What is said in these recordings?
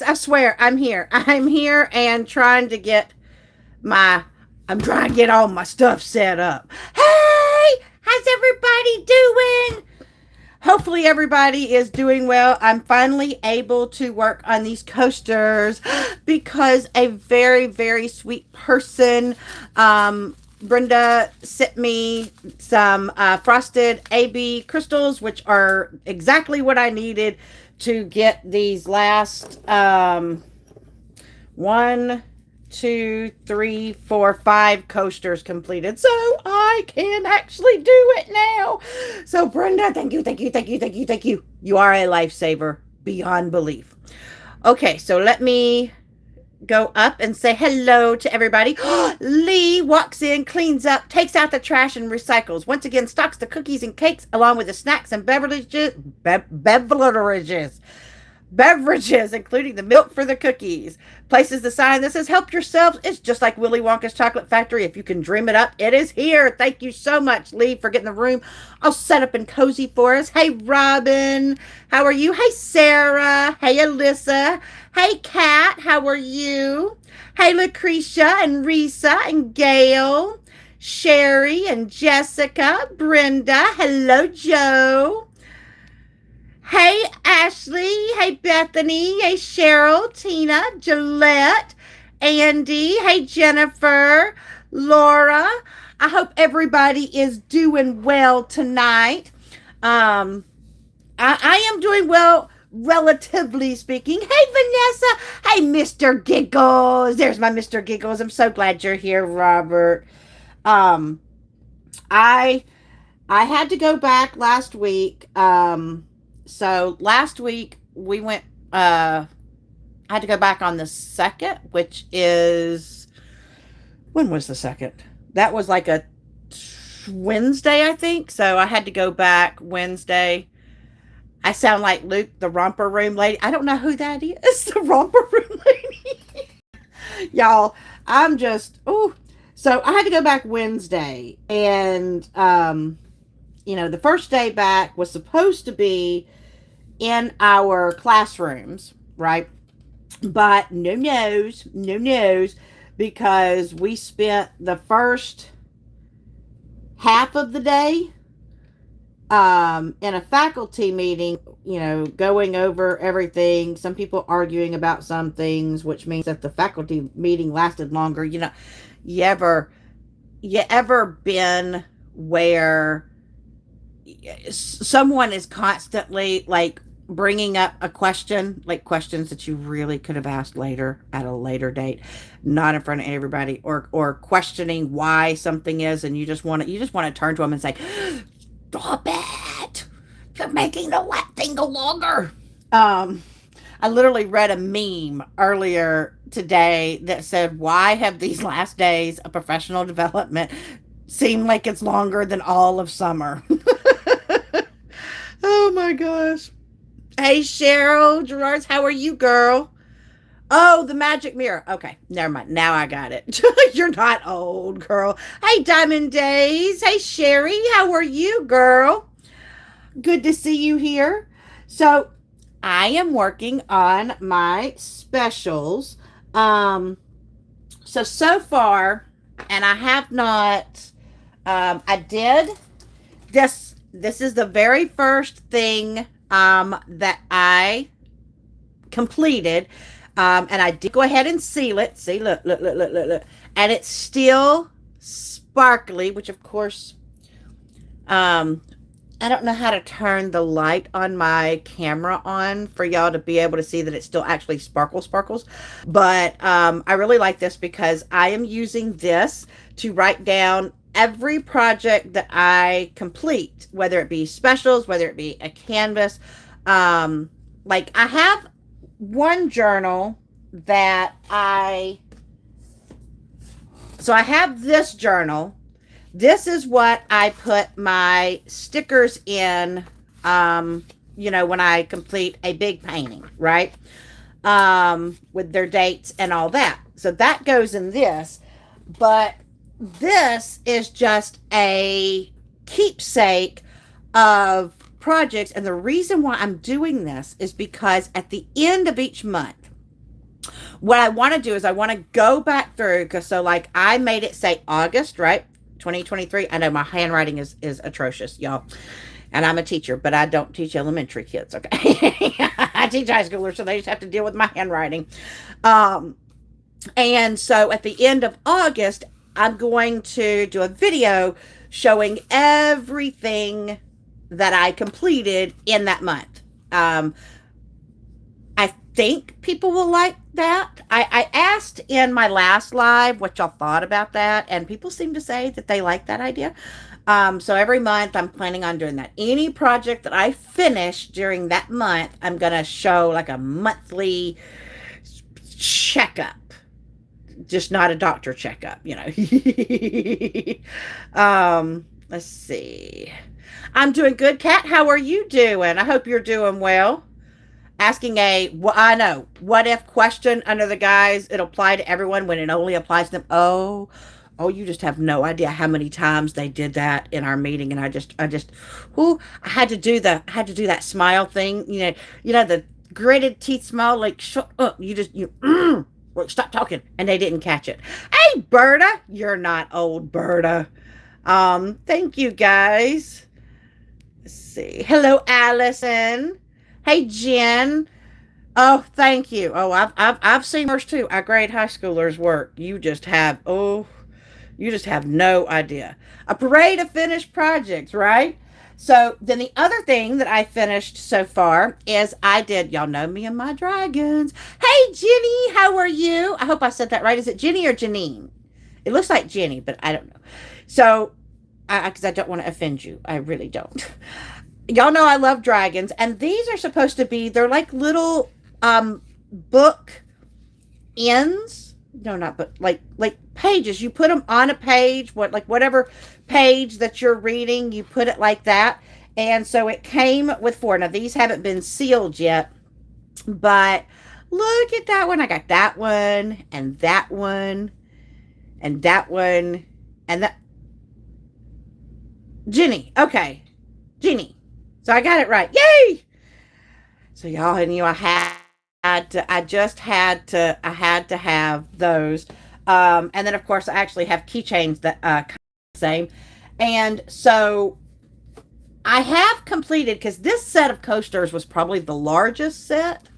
I swear, I'm here. I'm here and trying to get my, I'm trying to get all my stuff set up. Hey, how's everybody doing? Hopefully, everybody is doing well. I'm finally able to work on these coasters because a very, very sweet person, Brenda, sent me some frosted AB crystals, which are exactly what I needed to get these last one, two, three, four, five coasters completed. So I can actually do it now. So, Brenda, thank you, thank you, thank you, thank you, thank you. You are a lifesaver beyond belief. Okay, so let me go up and say hello to everybody. Lee walks in, cleans up, takes out the trash, and recycles. Once again, stocks the cookies and cakes along with the snacks and beverages, including the milk for the cookies. Places the sign that says help yourselves. It's just like Willy Wonka's chocolate factory. If you can dream it up, it is here. Thank you so much, Lee, for getting the room all set up and cozy for us. Hey, Robin, how are you? Hey, Sarah. Hey, Alyssa. Hey, Kat, how are you? Hey, Lucretia and Risa and Gail, Sherry and Jessica, Brenda. Hello, Joe. Hey, Ashley. Hey, Bethany. Hey, Cheryl, Tina, Gillette, Andy. Hey, Jennifer, Laura. I hope everybody is doing well tonight. Um, I am doing well, relatively speaking. Hey, Vanessa. Hey, Mr. Giggles. There's my Mr. Giggles. I'm so glad you're here, Robert. Um, I I had to go back last week. So last week we went. I had to go back on the second, which is when was the second? That was like a Wednesday, I think. So I had to go back Wednesday. I sound like Luke, the romper room lady. I don't know who that is. The romper room lady. Y'all, I'm just, oh. So I had to go back Wednesday. And, the first day back was supposed to be in our classrooms, right? But no nos, because we spent the first half of the day in a faculty meeting, going over everything. Some people arguing about some things, which means that the faculty meeting lasted longer. You ever been where someone is constantly like bringing up a question, like questions that you really could have asked later at a later date, not in front of everybody, or questioning why something is, and you just want to turn to them and say, stop it, you're making the thing go longer. I literally read a meme earlier today that said, why have these last days of professional development seem like it's longer than all of summer? Oh my gosh. Hey, Cheryl Gerards, how are you, girl? Oh, the magic mirror. Okay, never mind. Now I got it. You're not old, girl. Hey, Diamond Days. Hey, Sherry, how are you, girl? Good to see you here. So, I am working on my specials. So far, and I have not, I did this is the very first thing that I completed. And I did go ahead and seal it. See, look. And it's still sparkly, which of course, I don't know how to turn the light on my camera on for y'all to be able to see that it still actually sparkles. But I really like this because I am using this to write down every project that I complete, whether it be specials, whether it be a canvas. Like I have one journal that so I have this journal. This is what I put my stickers in, when I complete a big painting, right? With their dates and all that. So that goes in this. But this is just a keepsake of projects. And the reason why I'm doing this is because at the end of each month, What I want to do is I want to go back through because so like I made it say August, right? 2023. I know my handwriting is atrocious, y'all. And I'm a teacher, but I don't teach elementary kids, okay? I teach high schoolers, so they just have to deal with my handwriting. Um, and so at the end of August, I'm going to do a video showing everything that I completed in that month. I think people will like that. I asked in my last live what y'all thought about that, and people seem to say that they like that idea. So every month I'm planning on doing that. Any project that I finish during that month, I'm going to show like a monthly checkup. Just not a doctor checkup, you know. Let's see. I'm doing good, Kat. How are you doing? I hope you're doing well. Asking a, well, I know, what if question under the guise, it'll apply to everyone when it only applies to them. Oh, you just have no idea how many times they did that in our meeting. And whoo, I had to do that smile thing. The gritted teeth smile, like, shut up. Stop talking. And they didn't catch it. Hey, Berta, you're not old, Berta. Thank you guys. Let's see. Hello, Allison. Hey, Jen. Oh, thank you. Oh, I've seen yours too. I grade high schoolers' work. You just have no idea. A parade of finished projects, right? So then the other thing that I finished so far is y'all know me and my dragons. Hey, Jenny, how are you? I hope I said that right. Is it Jenny or Janine? It looks like Jenny, but I don't know. So, because I don't want to offend you. I really don't. Y'all know I love dragons, and these are supposed to be, they're like little book ends. No, not but like pages. You put them on a page, whatever page that you're reading, you put it like that. And so it came with four. Now these haven't been sealed yet, but look at that one. I got that one and that one and that one and that. Jenny. Okay. Jenny. So I got it right. Yay! So y'all knew I had to have those. And then of course I actually have keychains that same. And so I have completed, because this set of coasters was probably the largest set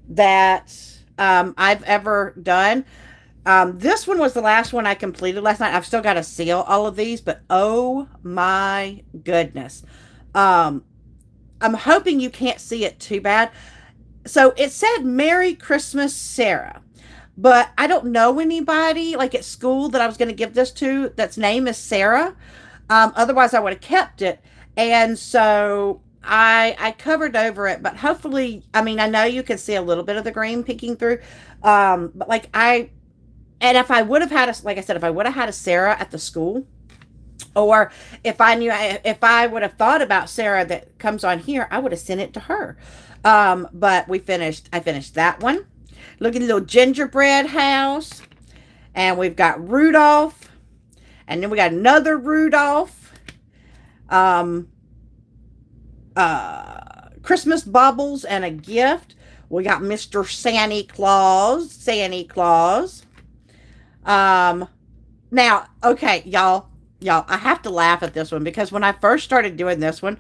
that I've ever done. This one was the last one I completed last night. I've still got to seal all of these, but oh my goodness. I'm hoping you can't see it too bad. So it said Merry Christmas, Sarah. But I don't know anybody like at school that I was going to give this to that's name is Sarah. Otherwise, I would have kept it. And so I covered over it. But hopefully, I mean, I know you can see a little bit of the green peeking through. But and if I would have had like I said, if I would have had a Sarah at the school, or if I would have thought about Sarah that comes on here, I would have sent it to her. But I finished that one. Look at the little gingerbread house. And we've got Rudolph. And then we got another Rudolph. Christmas baubles and a gift. We got Mr. Santa Claus. Now, okay, y'all, I have to laugh at this one because when I first started doing this one,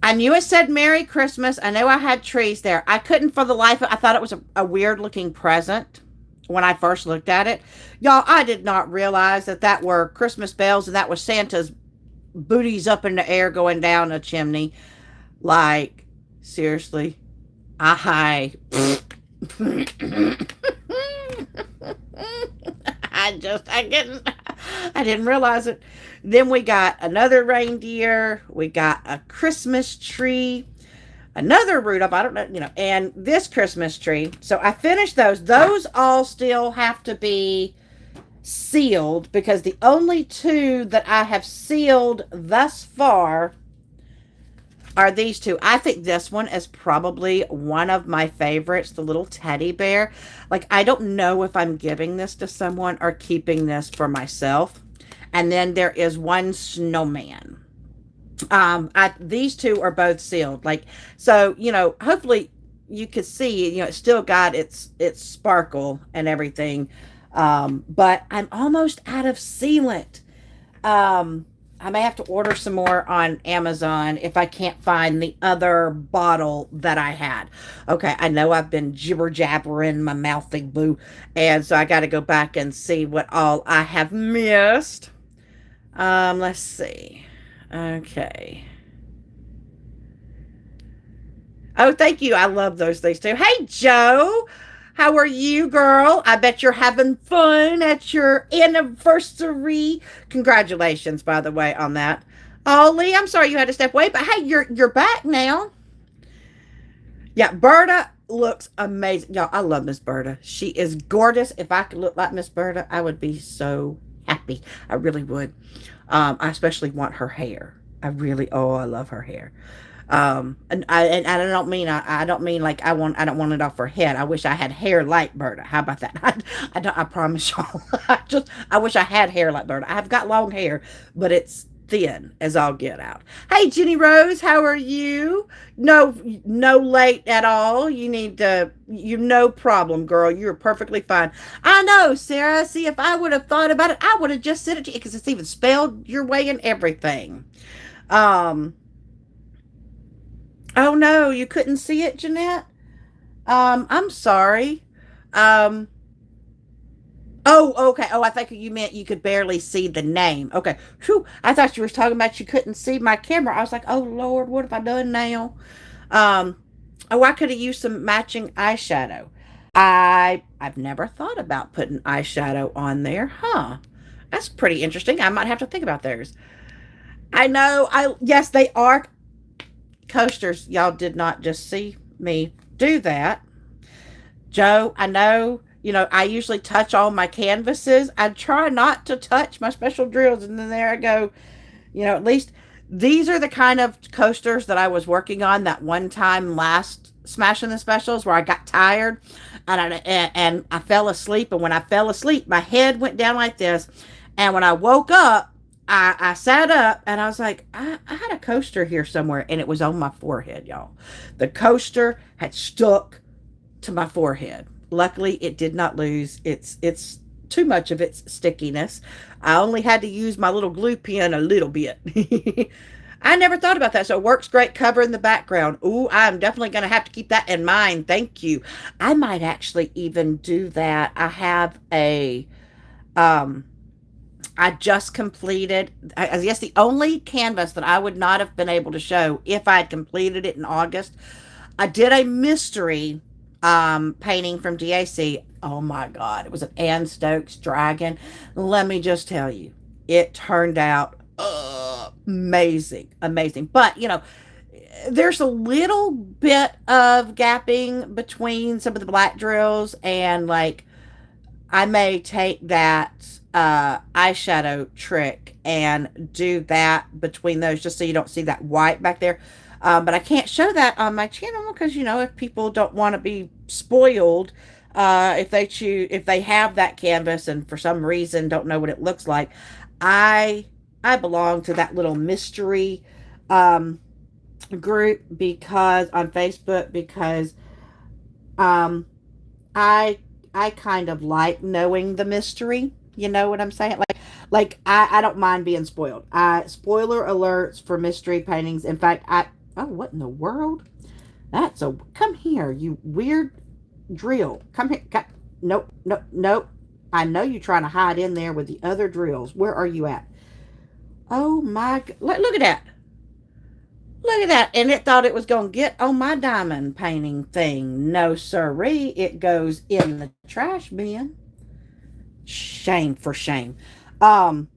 I knew it said Merry Christmas. I know I had trees there. I couldn't for the life of I thought it was a weird looking present when I first looked at it. Y'all, I did not realize that were Christmas bells and that was Santa's booties up in the air going down a chimney. Like, seriously. I didn't realize it. Then we got another reindeer. We got a Christmas tree. Another Rudolph. I don't know, and this Christmas tree. So I finished those. Those all still have to be sealed because the only two that I have sealed thus far are these two. I think this one is probably one of my favorites, the little teddy bear. Like, I don't know if I'm giving this to someone or keeping this for myself. And then there is one snowman. These two are both sealed. Like, so, hopefully you could see, you know, it's still got its sparkle and everything. But I'm almost out of sealant. Um, I may have to order some more on Amazon if I can't find the other bottle that I had. Okay, I know I've been jibber jabbering my mouthy boo, and so I got to go back and see what all I have missed. Let's see. Okay. Oh, thank you. I love those things too. Hey, Joe. How are you, girl? I bet you're having fun at your anniversary. Congratulations, by the way, on that. Oh, Lee, I'm sorry you had to step away, but hey, you're back now. Yeah, Berta looks amazing. Y'all, I love Miss Berta. She is gorgeous. If I could look like Miss Berta, I would be so happy. I really would. I especially want her hair. I really, oh, I love her hair. And I don't mean I don't mean like I don't want it off her head. I wish I had hair like Berta. How about that? I don't. I promise y'all. I wish I had hair like Berta. I've got long hair, but it's thin as all get out. Hey, Jenny Rose, how are you? No, no late at all. You need to. You no problem, girl. You're perfectly fine. I know, Sarah. See, if I would have thought about it, I would have just sent it to you because it's even spelled your way and everything. Um. Oh no, you couldn't see it, Jeanette? I'm sorry. Um, oh, okay. Oh, I think you meant you could barely see the name. Okay. Whew. I thought you were talking about you couldn't see my camera. I was like, oh Lord, what have I done now? Um, oh, I could have used some matching eyeshadow. I've never thought about putting eyeshadow on there. Huh. That's pretty interesting. I might have to think about theirs. I know. I yes, they are coasters. Y'all did not just see me do that. Joe, I know, you know, I usually touch all my canvases. I try not to touch my special drills, and then there I go. You know, at least these are the kind of coasters that I was working on that one time last Smashing the Specials where I got tired and I fell asleep. And when I fell asleep, my head went down like this. And when I woke up, I sat up and I was like, I had a coaster here somewhere, and it was on my forehead, y'all. The coaster had stuck to my forehead. Luckily, it did not lose its too much of its stickiness. I only had to use my little glue pen a little bit. I never thought about that. So it works great covering the background. Ooh, I'm definitely going to have to keep that in mind. Thank you. I might actually even do that. I have a um I just completed, I guess the only canvas that I would not have been able to show if I had completed it in August. I did a mystery painting from DAC. Oh my God. It was an Ann Stokes dragon. Let me just tell you, it turned out amazing, amazing. But, you know, there's a little bit of gapping between some of the black drills, and like I may take that eyeshadow trick and do that between those just so you don't see that white back there. But I can't show that on my channel because, you know, if people don't want to be spoiled, if they have that canvas and for some reason don't know what it looks like, I I belong to that little mystery um, group because on Facebook because um, I I kind of like knowing the mystery. You know what I'm saying? Like I don't mind being spoiled. I spoiler alerts for mystery paintings. In fact, I oh what in the world? That's a come here, you weird drill. Come here. Come, nope, nope, nope. I know you're trying to hide in there with the other drills. Where are you at? Oh my! Look at that! Look at that! And it thought it was gonna get on my diamond painting thing. No siree, it goes in the trash bin. Shame for shame. Um,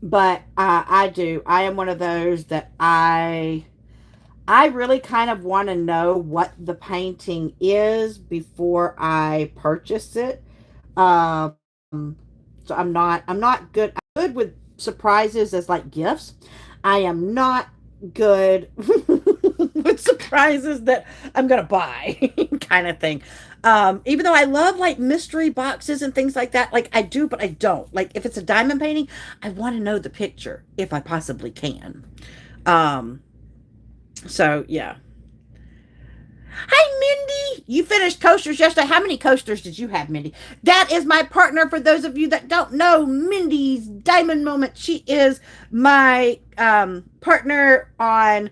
but I do. I am one of those that I really kind of want to know what the painting is before I purchase it. Um, so I'm not good. I'm good with surprises as like gifts. I am not good with surprises that I'm gonna buy kind of thing. Even though I love like mystery boxes and things like that, like I do, but I don't. Like if it's a diamond painting, I want to know the picture if I possibly can. Um, so yeah. Hey, Mindy, you finished coasters yesterday. How many coasters did you have, Mindy? That is my partner. For those of you that don't know, Mindy's Diamond Moment. She is my partner on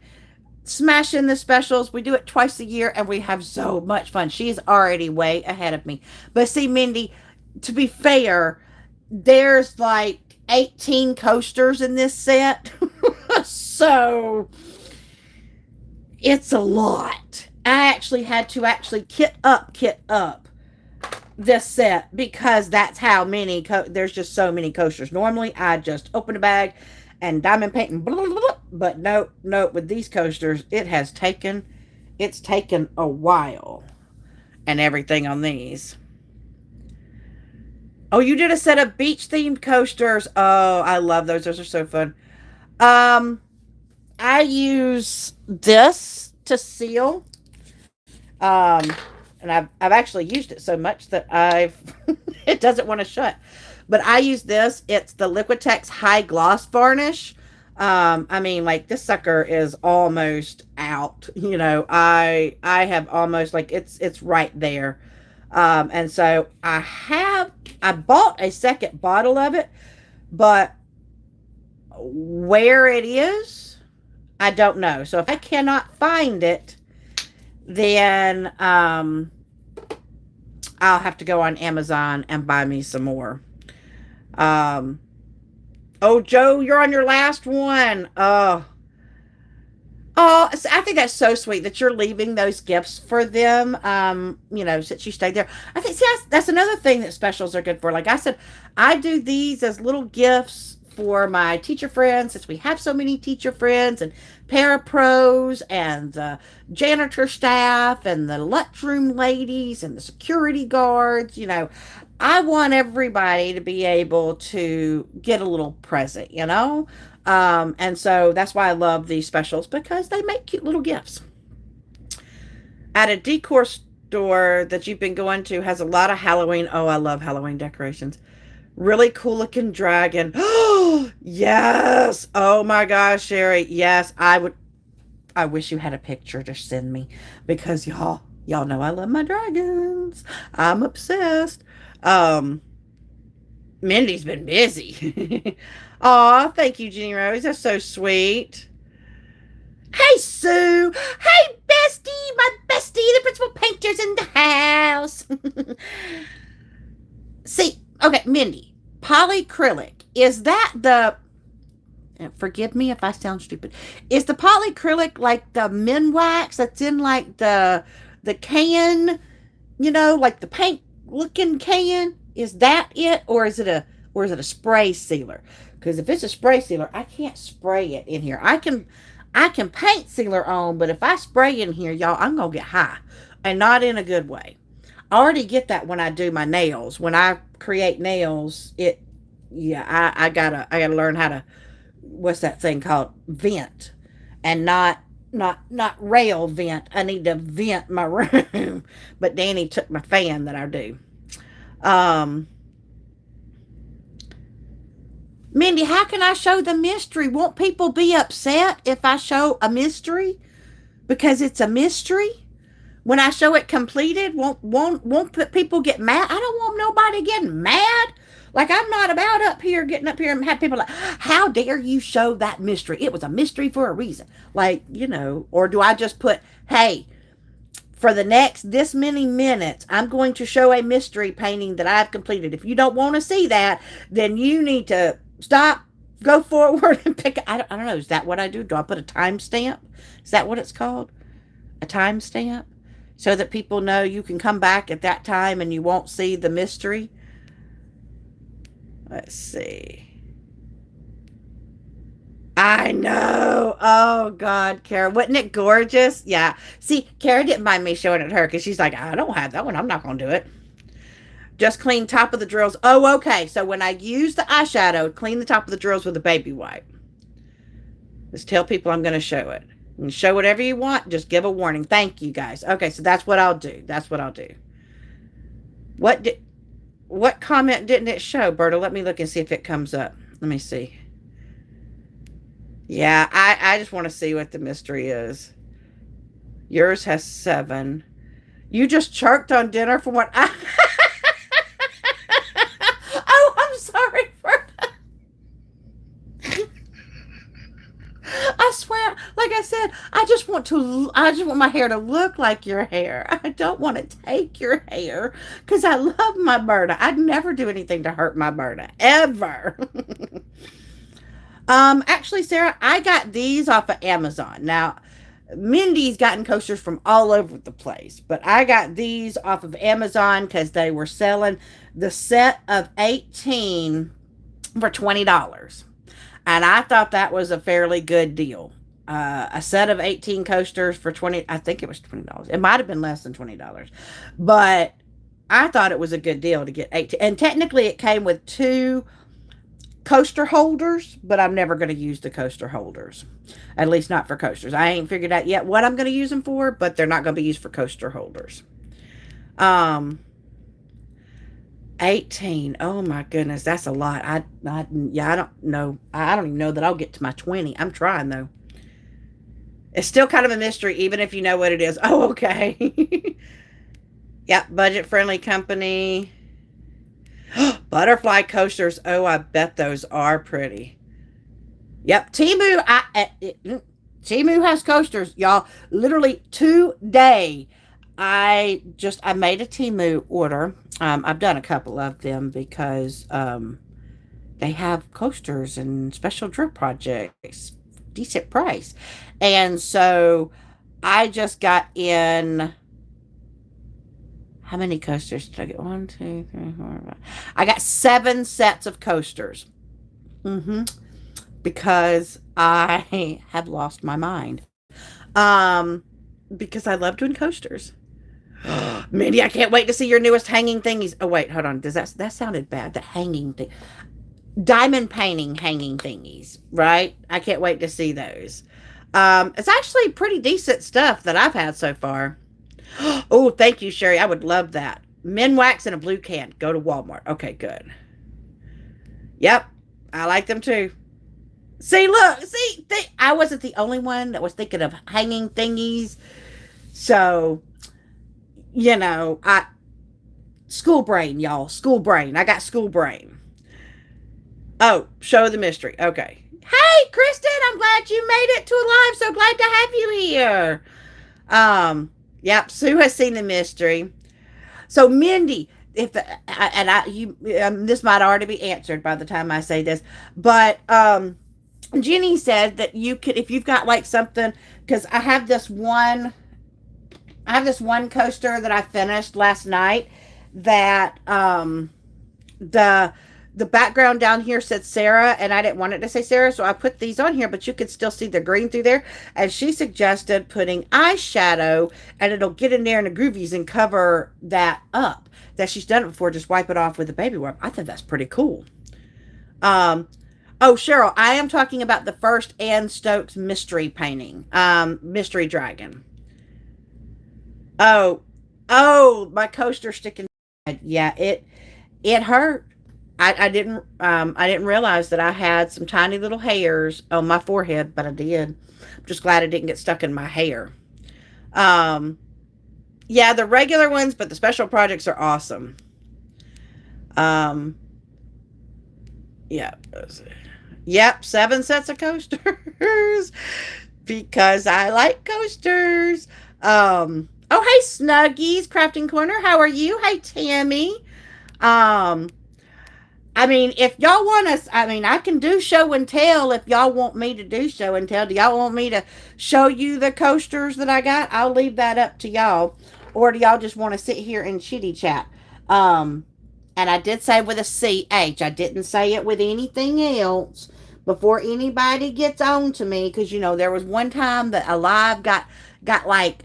smashing the specials. We do it twice a year and we have so much fun. She's already way ahead of me. But see, Mindy, to be fair, there's like 18 coasters in this set. So it's a lot. I actually had to actually kit up this set because that's how many there's just so many coasters. Normally I just open a bag and diamond paint and blah, blah, blah, but no, with these coasters it's taken a while and everything on these. Oh, you did a set of beach themed coasters. Oh, I love those. Those are so fun. Um, I use this to seal. Um, and I've actually used it so much that I've it doesn't want to shut. But I use this. It's the Liquitex High Gloss Varnish. I mean, like this sucker is almost out. I have almost like it's right there. And so I bought a second bottle of it, but where it is, I don't know. So if I cannot find it, then I'll have to go on Amazon and buy me some more. Um, oh, Joe, you're on your last one. Oh, I think that's so sweet that you're leaving those gifts for them. Since you stayed there, I think see that's another thing that specials are good for. Like I said, I do these as little gifts for my teacher friends, since we have so many teacher friends and parapros and the janitor staff and the lunchroom ladies and the security guards. I want everybody to be able to get a little present. And so that's why I love these specials because they make cute little gifts. At a decor store that you've been going to has a lot of Halloween. Oh, I love Halloween decorations. Really cool looking dragon. Oh, yes. Oh my gosh, Sherry. Yes, I would. I wish you had a picture to send me because y'all know I love my dragons. I'm obsessed. Um, Mindy's been busy. Aw, thank you, Jenny Rose. That's so sweet. Hey, Sue. Hey, bestie. My bestie. The principal painter's in the house. See, okay, Mindy. Polycrylic. Is that the. Forgive me if I sound stupid. Is the polycrylic like the Minwax that's in like the can, like the paint looking can? Is that it, or is it a spray sealer? Because if it's a spray sealer, I can't spray it in here. I can paint sealer on, but if I spray in here, y'all, I'm gonna get high, and not in a good way. I already get that when I do my nails. When I create nails, yeah, I gotta learn how to, what's that thing called, vent, and not rail vent. I need to vent my room. But Danny took my fan that I do. Um, Mindy, how can I show the mystery? Won't people be upset if I show a mystery because it's a mystery? When I show it completed, won't people get mad? I don't want nobody getting mad. Like I'm not about getting up here and have people like, how dare you show that mystery? It was a mystery for a reason. Like, or do I just put, hey, for the next this many minutes, I'm going to show a mystery painting that I've completed. If you don't want to see that, then you need to stop, go forward and pick. I don't know. Is that what I do? Do I put a timestamp? Is that what it's called? A timestamp? So that people know you can come back at that time and you won't see the mystery. Let's see. I know. Oh, God, Kara. Wasn't it gorgeous? Yeah. See, Kara didn't mind me showing it to her because she's like, I don't have that one. I'm not going to do it. Just clean top of the drills. Oh, okay. So when I use the eyeshadow, clean the top of the drills with a baby wipe. Just tell people I'm going to show it. You can show whatever you want. Just give a warning. Thank you, guys. Okay, so that's what I'll do. That's what I'll do. What comment didn't it show, Berta? Let me look and see if it comes up. Let me see. Yeah, I just want to see what the mystery is. Yours has 7. You just chirked on dinner from what I. Oh, I'm sorry for. I swear, like I said, I just want my hair to look like your hair. I don't want to take your hair because I love my Berta. I'd never do anything to hurt my Berta, ever. Actually, Sarah, I got these off of Amazon. Now, Mindy's gotten coasters from all over the place, but I got these off of Amazon because they were selling the set of 18 for $20. And I thought that was a fairly good deal. A set of 18 coasters for 20, I think it was $20. It might have been less than $20, but I thought it was a good deal to get 18. And technically, it came with 2 coaster holders, but I'm never going to use the coaster holders. At least not for coasters. I ain't figured out yet what I'm going to use them for, but they're not going to be used for coaster holders. Um, 18. Oh my goodness, that's a lot. Yeah, I don't know. I don't even know that I'll get to my 20. I'm trying though. It's still kind of a mystery, even if you know what it is. Oh, okay. Yep, budget friendly company. Butterfly coasters. Oh, I bet those are pretty. Yep, Timu. Timu has coasters, y'all. Literally today, I made a Timu order. I've done a couple of them because they have coasters and special drip projects, decent price, and so I just got in. How many coasters did I get? 1, 2, 3, 4, 5. I got 7 sets of coasters. Mm-hmm. Because I have lost my mind. Um, because I love doing coasters. Mindy, I can't wait to see your newest hanging thingies. Oh wait, hold on. Does that sounded bad? The hanging thing, diamond painting hanging thingies, right? I can't wait to see those. It's actually pretty decent stuff that I've had so far. Oh, thank you, Sherry. I would love that. Men wax in a blue can. Go to Walmart. Okay, good. Yep, I like them too. See, look, I wasn't the only one that was thinking of hanging thingies. So, I school brain, y'all. School brain. I got school brain. Oh, show the mystery. Okay. Hey, Kristen, I'm glad you made it to live. So glad to have you here. Yep, Sue has seen the mystery. So, Mindy, if and I you this might already be answered by the time I say this, but Jenny said that you could, if you've got like something, because I have this one coaster that I finished last night that the the background down here said Sarah, and I didn't want it to say Sarah, so I put these on here, but you could still see the green through there. And she suggested putting eyeshadow, and it'll get in there in the groovies and cover that up. That she's done it before, just wipe it off with a baby wipe. I think that's pretty cool. Um, oh, Cheryl, I am talking about the first Anne Stokes mystery painting, Mystery Dragon. Oh, oh, my coaster sticking. Yeah, it hurt. I didn't realize that I had some tiny little hairs on my forehead, but I did. I'm just glad it didn't get stuck in my hair. Um, yeah, the regular ones, but the special projects are awesome. Um, yeah. Yep, 7 sets of coasters because I like coasters. Oh, hey, Snuggies, Crafting Corner. How are you? Hey, Tammy. Um, I mean, if y'all want us, I mean, I can do show and tell if y'all want me to do show and tell. Do y'all want me to show you the coasters that I got? I'll leave that up to y'all. Or do y'all just want to sit here and chitty chat? Um, and I did say with a CH. I didn't say it with anything else before anybody gets on to me. Because, there was one time that a live got like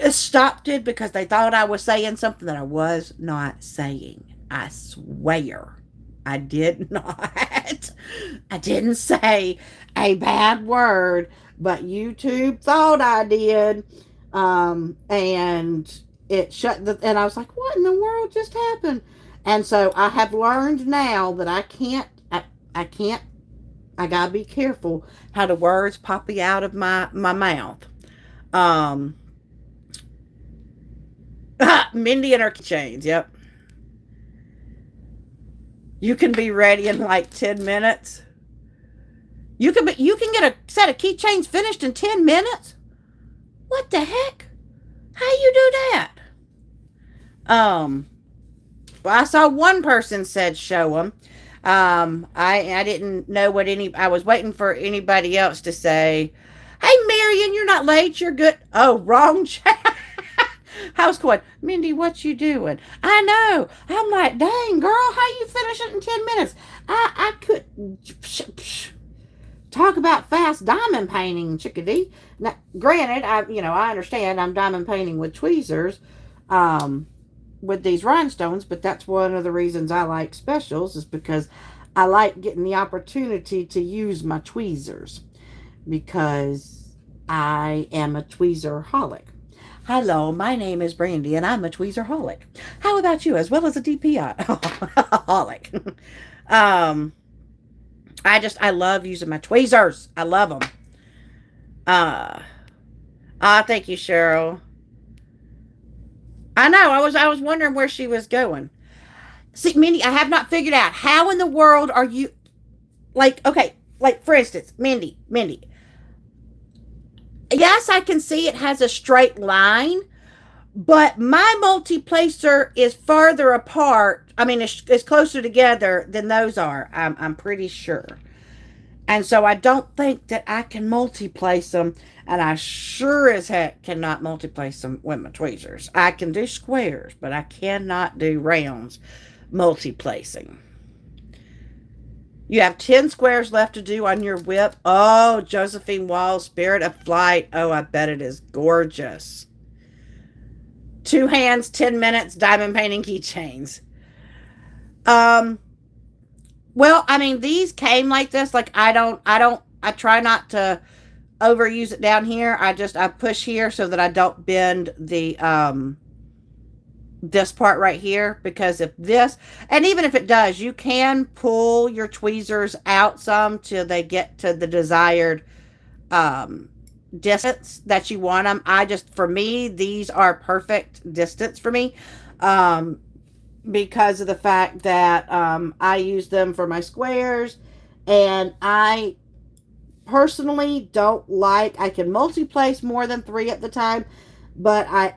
stopped it because they thought I was saying something that I was not saying. I swear I did not. I didn't say a bad word, but YouTube thought I did. And it and I was like, what in the world just happened? And so I have learned now that I can't, I gotta be careful how the words pop out of my mouth. Um, Mindy and her keychains. Yep. You can be ready in like 10 minutes. You can get a set of keychains finished in 10 minutes? What the heck? How you do that? Um, well, I saw one person said show them. I didn't know what any. I was waiting for anybody else to say, "Hey, Marion, you're not late. You're good." Oh, wrong chat. How's going, Mindy? What you doing? I know. I'm like, dang, girl, how you finish it in 10 minutes? I could. Talk about fast diamond painting, chickadee. Now, granted, I understand I'm diamond painting with tweezers, with these rhinestones, but that's one of the reasons I like specials is because I like getting the opportunity to use my tweezers because I am a tweezer holic. Hello, my name is Brandy and I'm a tweezer holic. How about you, as well as a DPI holic? um, I love using my tweezers. I love them. Uh, thank you, Cheryl. I know. I was wondering where she was going. See, Mindy, I have not figured out how in the world are you like. Okay, like for instance, Mindy. Yes, I can see it has a straight line, but my multi-placer is farther apart. I mean, it's closer together than those are. I'm pretty sure. And so I don't think that I can multi-place them. And I sure as heck cannot multi-place them with my tweezers. I can do squares, but I cannot do rounds multi-placing. You have 10 squares left to do on your whip. Oh, Josephine Wall, Spirit of Flight. Oh, I bet it is gorgeous. 2 hands, 10 minutes, diamond painting keychains. Um, well, I mean, these came like this. Like, I try not to overuse it down here. I push here so that I don't bend this part right here, because if this, and even if it does, you can pull your tweezers out some till they get to the desired um distance that you want them. For me, these are perfect distance for me, um because of the fact that I use them for my squares, and I personally don't like, I can multi-place more than 3 at the time, but I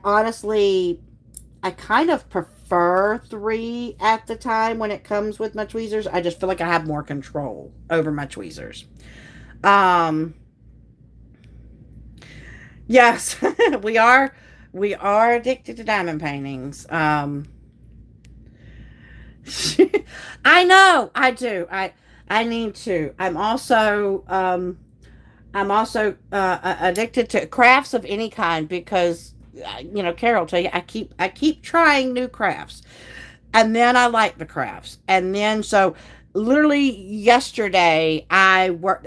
kind of prefer 3 at the time when it comes with my tweezers. I just feel like I have more control over my tweezers. Um, yes, we are addicted to diamond paintings. I know, I do. I need to. I'm also addicted to crafts of any kind because Carol will tell you I keep trying new crafts, and then I like the crafts, and then so literally yesterday I worked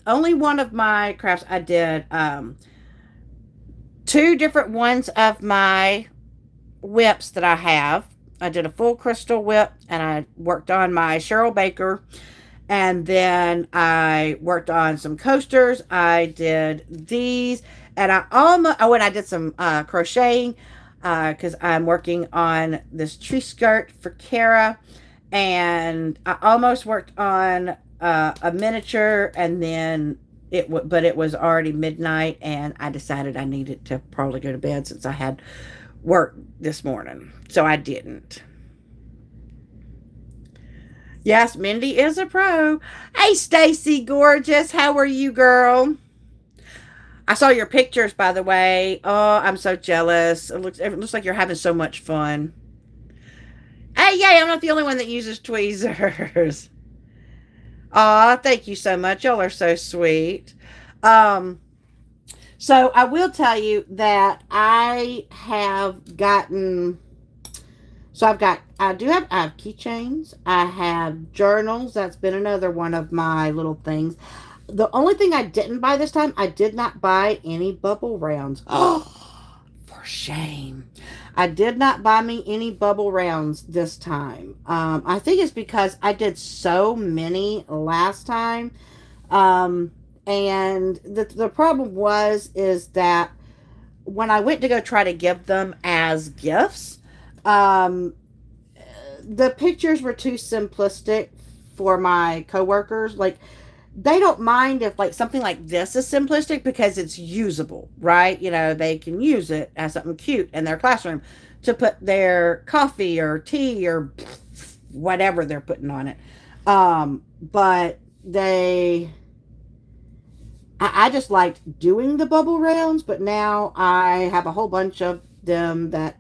only one of my crafts I did, 2 different ones of my whips that I have. I did a full crystal whip, and I worked on my Cheryl Baker, and then I worked on some coasters. I did these, and and I did some crocheting because I'm working on this tree skirt for Kara, and I almost worked on a miniature, and then but it was already midnight, and I decided I needed to probably go to bed since I had work this morning, so I didn't. Yes, Mindy is a pro. Hey, Stacy, gorgeous. How are you, girl? I saw your pictures, by the way. Oh, I'm so jealous. It looks like you're having so much fun. Hey, yay, I'm not the only one that uses tweezers. Aw, thank you so much. Y'all are so sweet. Um, so I will tell you that I have gotten. So I have keychains. I have journals. That's been another one of my little things. The only thing I didn't buy this time, I did not buy any bubble rounds. Oh, for shame. I did not buy me any bubble rounds this time. I think it's because I did so many last time. And the problem is that when I went to go try to give them as gifts, um, the pictures were too simplistic for my coworkers. Like, they don't mind if like something like this is simplistic because it's usable, right? You know, they can use it as something cute in their classroom to put their coffee or tea or whatever they're putting on it. But I just liked doing the bubble rounds, but now I have a whole bunch of them that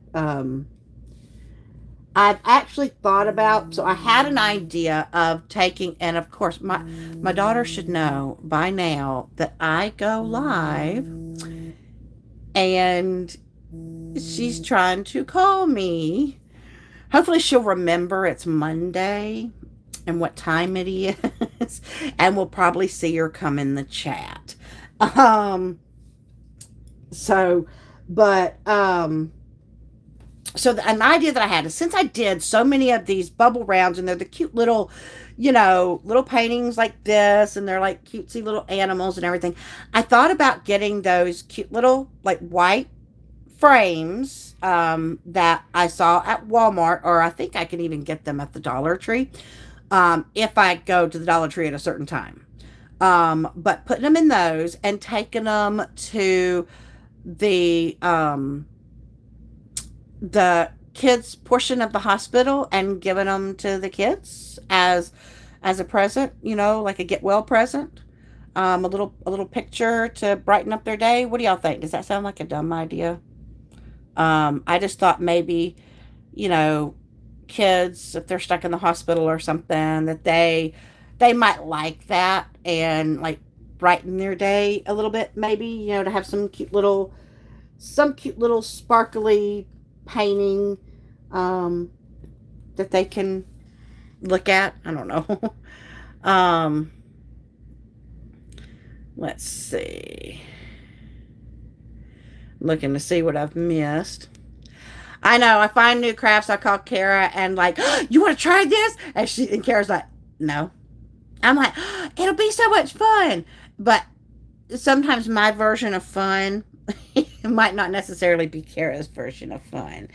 I've actually thought about. So I had an idea of taking, and of course, my daughter should know by now that I go live, and she's trying to call me. Hopefully, she'll remember it's Monday and what time it is, and we'll probably see her come in the chat. Um, so, but so an idea that I had is, since I did so many of these bubble rounds, and they're the cute little, you know, little paintings like this, and they're like cutesy little animals and everything. I thought about getting those cute little like white frames that I saw at Walmart, or I think I can even get them at the Dollar Tree if I go to the Dollar Tree at a certain time. But putting them in those and taking them to the um, the kids portion of the hospital and giving them to the kids as a present, you know, like a get well present. A little picture to brighten up their day. What do y'all think? Does that sound like a dumb idea? I just thought maybe, you know, kids, if they're stuck in the hospital or something, that they might like that, and like brighten their day a little bit, maybe, you know, to have some cute little sparkly painting um that they can look at. I don't know. um let's see. Looking to see what I've missed. I know, I find new crafts. I call Kara and like, oh, you want to try this? And Kara's like, no. I'm like, oh, it'll be so much fun. But sometimes my version of fun might not necessarily be Kara's version of fun.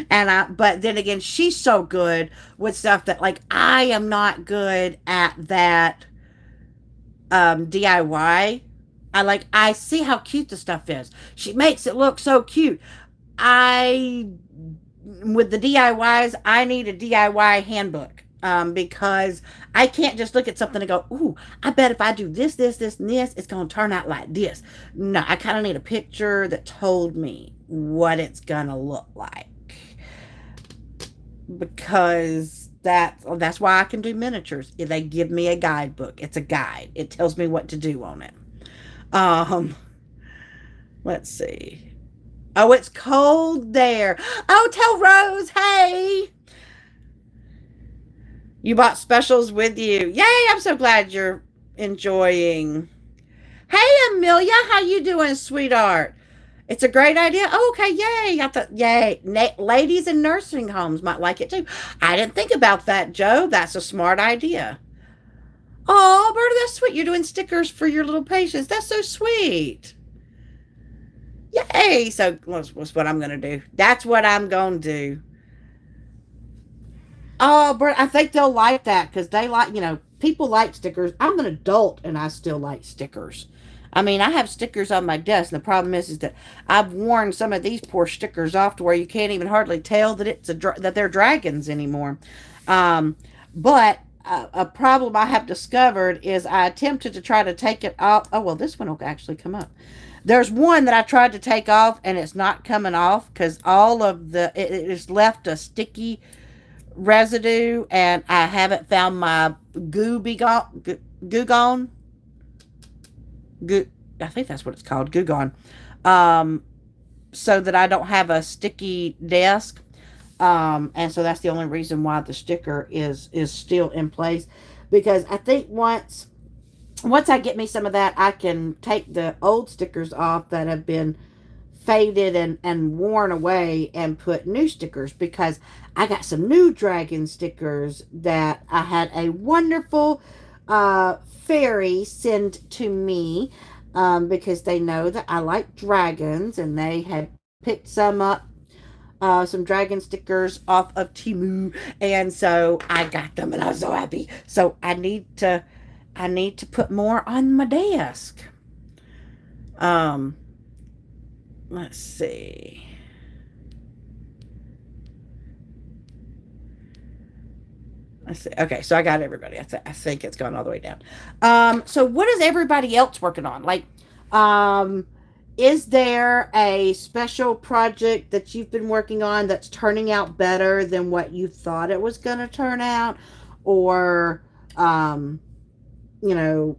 But then again, she's so good with stuff that like I am not good at that DIY. I see how cute the stuff is. She makes it look so cute. I With the DIYs, I need a DIY handbook. Because I can't just look at something and go, ooh, I bet if I do this, this, this, and this, it's going to turn out like this. No, I kind of need a picture that told me what it's going to look like. Because that's why I can do miniatures. If they give me a guidebook, it's a guide. It tells me what to do on it. Um, let's see. Oh, it's cold there. Oh, tell Rose, hey. You bought specials with you. Yay, I'm so glad you're enjoying. Hey, Amelia, how you doing, sweetheart? It's a great idea. Oh, okay, yay. I thought, yay. Ladies in nursing homes might like it too. I didn't think about that, Joe. That's a smart idea. Oh, Berta, that's sweet. You're doing stickers for your little patients. That's so sweet. Yay. So what's what I'm going to do. That's what I'm going to do. Oh, but I think they'll like that because they like, you know, people like stickers. I'm an adult and I still like stickers. I mean, I have stickers on my desk, and the problem is that I've worn some of these poor stickers off to where you can't even hardly tell that that they're dragons anymore. Um, but a problem I have discovered is I attempted to try to take it off. Oh well, this one will actually come up. There's one that I tried to take off, and it's not coming off because all of it has left a sticky residue, and I haven't found my goo gone. Goo, I think that's what it's called, goo gone. Um, so that I don't have a sticky desk. And so that's the only reason why the sticker is still in place, because I think once I get me some of that, I can take the old stickers off that have been faded and worn away and put new stickers, because I got some new dragon stickers that I had a wonderful fairy send to me. because they know that I like dragons, and they had picked some dragon stickers off of Timu, and so I got them, and I was so happy. So I need to put more on my desk. Um, let's see. I see. Okay, so I got everybody. I think it's gone all the way down. So what is everybody else working on? Like, um, is there a special project that you've been working on that's turning out better than what you thought it was going to turn out, or, um, you know,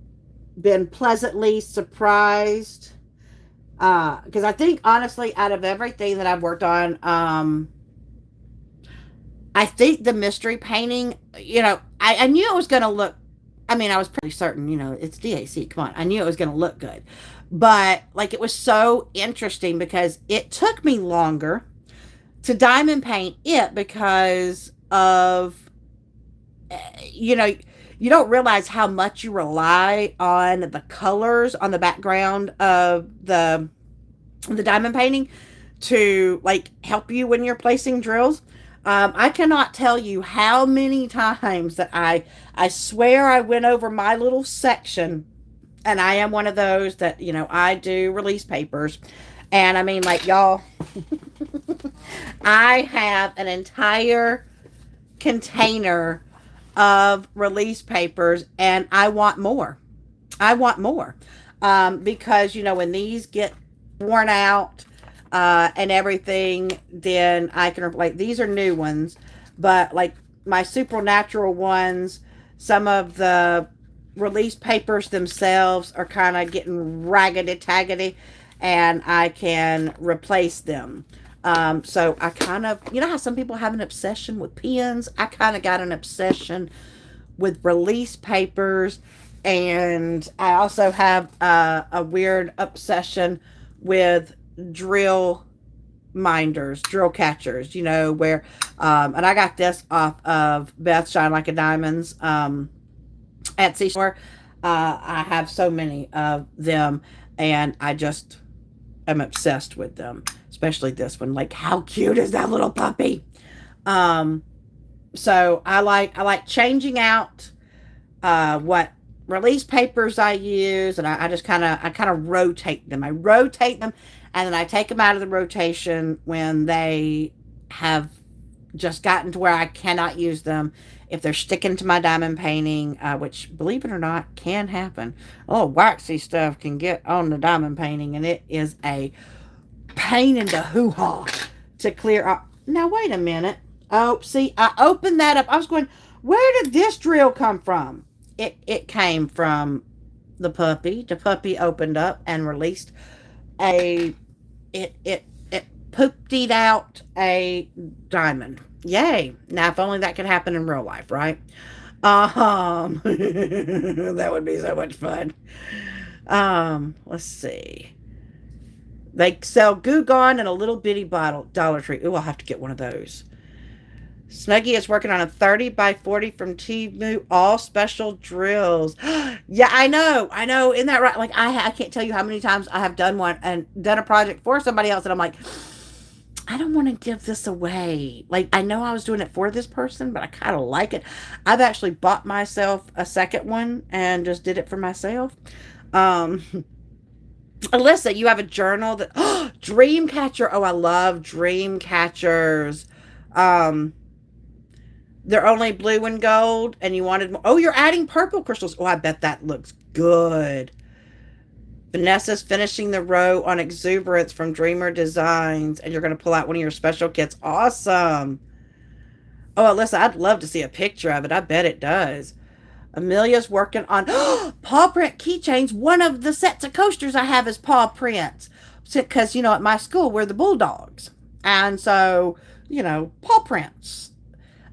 been pleasantly surprised? Because I think honestly, out of everything that I've worked on, I think the mystery painting, I knew it was going to look, I mean, I was pretty certain, it's DAC. Come on. I knew it was going to look good. But, like, it was so interesting because it took me longer to diamond paint it because of, you know, you don't realize how much you rely on the colors on the background of the diamond painting to like help you when you're placing drills. I cannot tell you how many times that I swear I went over my little section, and I am one of those that I do release papers, and I mean, like, y'all, I have an entire container of release papers, and I want more. I want more. Because, when these get worn out and everything, then I can, like, these are new ones, but like my supernatural ones, some of the release papers themselves are kind of getting raggedy taggedy, and I can replace them. So I kind of, how some people have an obsession with pens? I kind of got an obsession with release papers, and I also have a weird obsession with drill minders, drill catchers, where, and I got this off of Beth Shine Like a Diamond's Etsy store. I have so many of them, and I just am obsessed with them, especially this one. Like, how cute is that little puppy? Um, so I like changing out what release papers I use, and I just kind of rotate them. I rotate them, and then I take them out of the rotation when they have just gotten to where I cannot use them. If they're sticking to my diamond painting, which, believe it or not, can happen. Oh, waxy stuff can get on the diamond painting, and it is a pain in the hoo-ha to clear up. Now, wait a minute. Oh, see, I opened that up. I was going, where did this drill come from? It came from the puppy. The puppy opened up and released a it pooped out a diamond. Yay. Now, if only that could happen in real life, right? That would be so much fun. Let's see. They sell Goo Gone in a little bitty bottle, Dollar Tree. Ooh, I'll have to get one of those. Snuggie is working on a 30 by 40 from Timu, all special drills. Yeah, I know. I know. Isn't that right? Like, I can't tell you how many times I have done one and done a project for somebody else, and I'm like, I don't want to give this away. Like, I know I was doing it for this person, but I kind of like it. I've actually bought myself a second one and just did it for myself. Um, Alyssa, you have a journal that, dream catcher. Oh, I love dream catchers. Um, they're only blue and gold, and you wanted more. Oh, you're adding purple crystals. Oh, I bet that looks good. Vanessa's finishing the row on Exuberance from Dreamer Designs, and you're going to pull out one of your special kits. Awesome. Oh, Alyssa, I'd love to see a picture of it. I bet it does. Amelia's working on paw print keychains. One of the sets of coasters I have is paw prints. Because, at my school, we're the Bulldogs. And so, paw prints.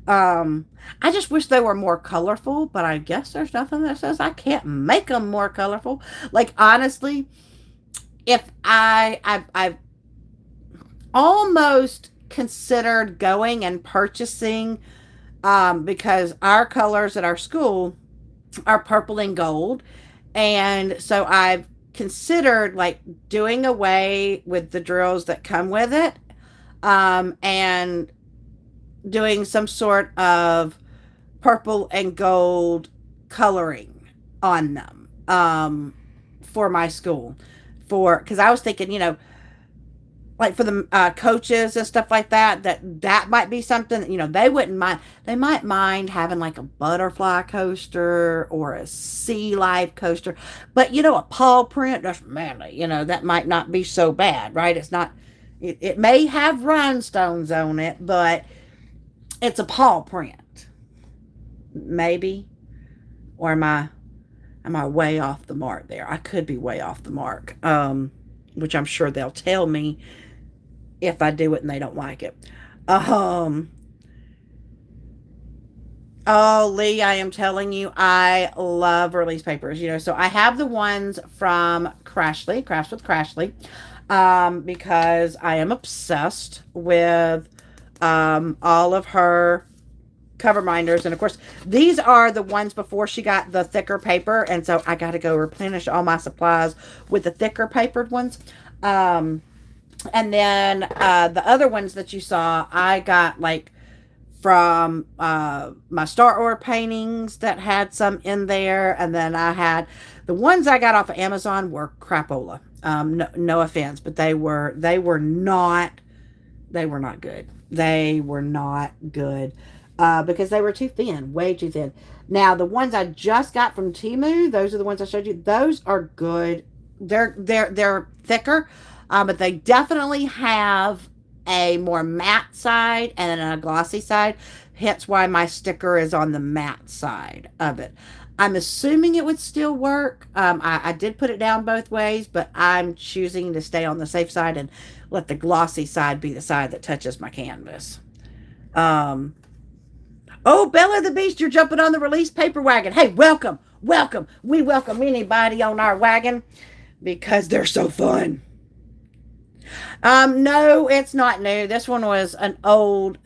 I just wish they were more colorful, but I guess there's nothing that says I can't make them more colorful. Like, honestly, if I've almost considered going and purchasing, because our colors at our school are purple and gold, and so I've considered like doing away with the drills that come with it, and doing some sort of purple and gold coloring on them, for my school. For because I was thinking, like for the coaches and stuff like that, that might be something that, they wouldn't mind. They might mind having like a butterfly coaster or a sea life coaster, but a paw print, that's manly. That might not be so bad, right? It's not. It may have rhinestones on it, but it's a paw print, maybe. Or am I way off the mark there? I could be way off the mark. Which I'm sure they'll tell me if I do it and they don't like it. Um, oh, Lee, I am telling you, I love release papers. So I have the ones from Crashly, Crafts with Crashly, because I am obsessed with all of her cover minders. And of course, these are the ones before she got the thicker paper. And so I got to go replenish all my supplies with the thicker papered ones. And then the other ones that you saw, I got like from my Star Wars paintings that had some in there. And then I had the ones I got off of Amazon were crapola. No offense, but they were not good. They were not good, because they were too thin, way too thin. Now the ones I just got from Temu, those are the ones I showed you. Those are good. They're thicker, but they definitely have a more matte side and then a glossy side. Hence why my sticker is on the matte side of it. I'm assuming it would still work. I did put it down both ways, but I'm choosing to stay on the safe side and let the glossy side be the side that touches my canvas. Um, oh, Bella the Beast, you're jumping on the release paper wagon. Hey, welcome, welcome. We welcome anybody on our wagon because they're so fun. No, it's not new. This was an old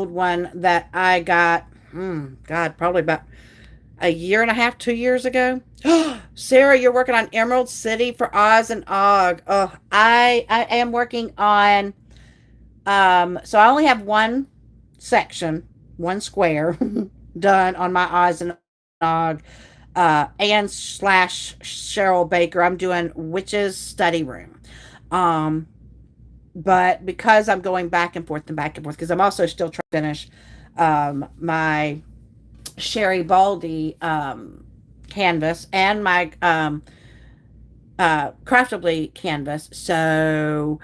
one that I got, God, probably about a year and a half, 2 years ago. Sarah, you're working on Emerald City for Oz and Og. Oh, I am working on, so I only have one section, one square done on my Oz and Og, and slash Cheryl Baker. I'm doing Witch's Study Room. Um, but because I'm going back and forth and back and forth, because I'm also still trying to finish my Sherry Baldy canvas and my craftably canvas. So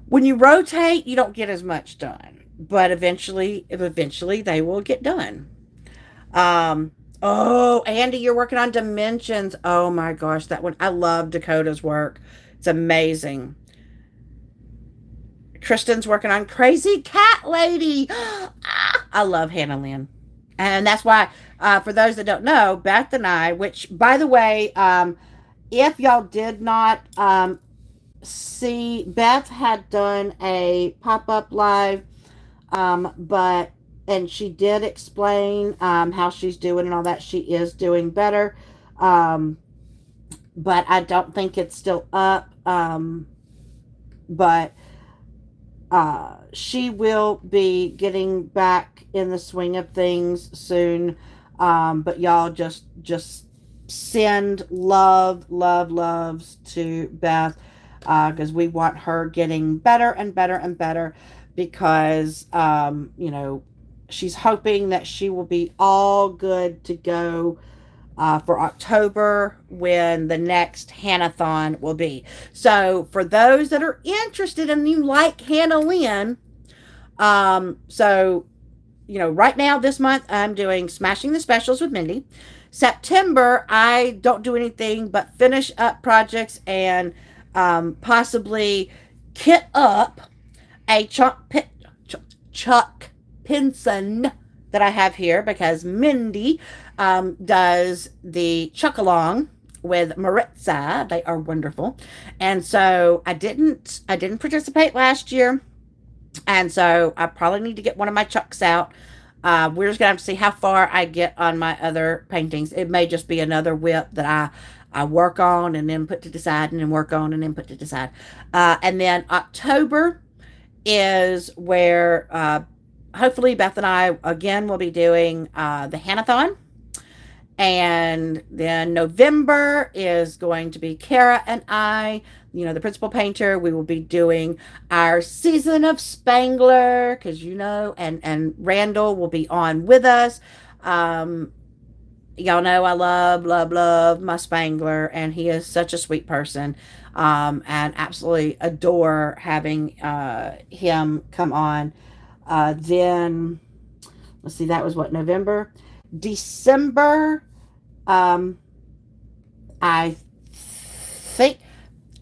when you rotate, you don't get as much done, but eventually they will get done. Oh, Andy, you're working on Dimensions. Oh my gosh, that one. I love Dakota's work. It's amazing. Kristen's working on Crazy Cat Lady. I love Hannah Lynn. And that's why, for those that don't know, Beth and I, which, by the way, if y'all did not see, Beth had done a pop-up live, and she did explain how she's doing and all that. She is doing better, but I don't think it's still up. But she will be getting back in the swing of things soon. But y'all just send loves to Beth, because we want her getting better and better and better, because she's hoping that she will be all good to go for October, when the next Hannathon will be. So for those that are interested and you like Hannah Lynn, so right now this month I'm doing Smashing the Specials with Mindy. September I don't do anything but finish up projects and possibly kit up a Chuck Pinson that I have here, because Mindy does the Chuck Along with Maritza. They are wonderful. And so I didn't participate last year. And so I probably need to get one of my Chucks out. We're just gonna have to see how far I get on my other paintings. It may just be another whip that I work on and then put to decide and then work on and then put to decide. And then October is where hopefully Beth and I again will be doing the Hanathon. And then November is going to be Kara and I, the principal painter. We will be doing our season of Spangler because, and Randall will be on with us. Um, y'all know I love my Spangler, and he is such a sweet person. And absolutely adore having him come on. Then, let's see, that was what, November? December, um, I think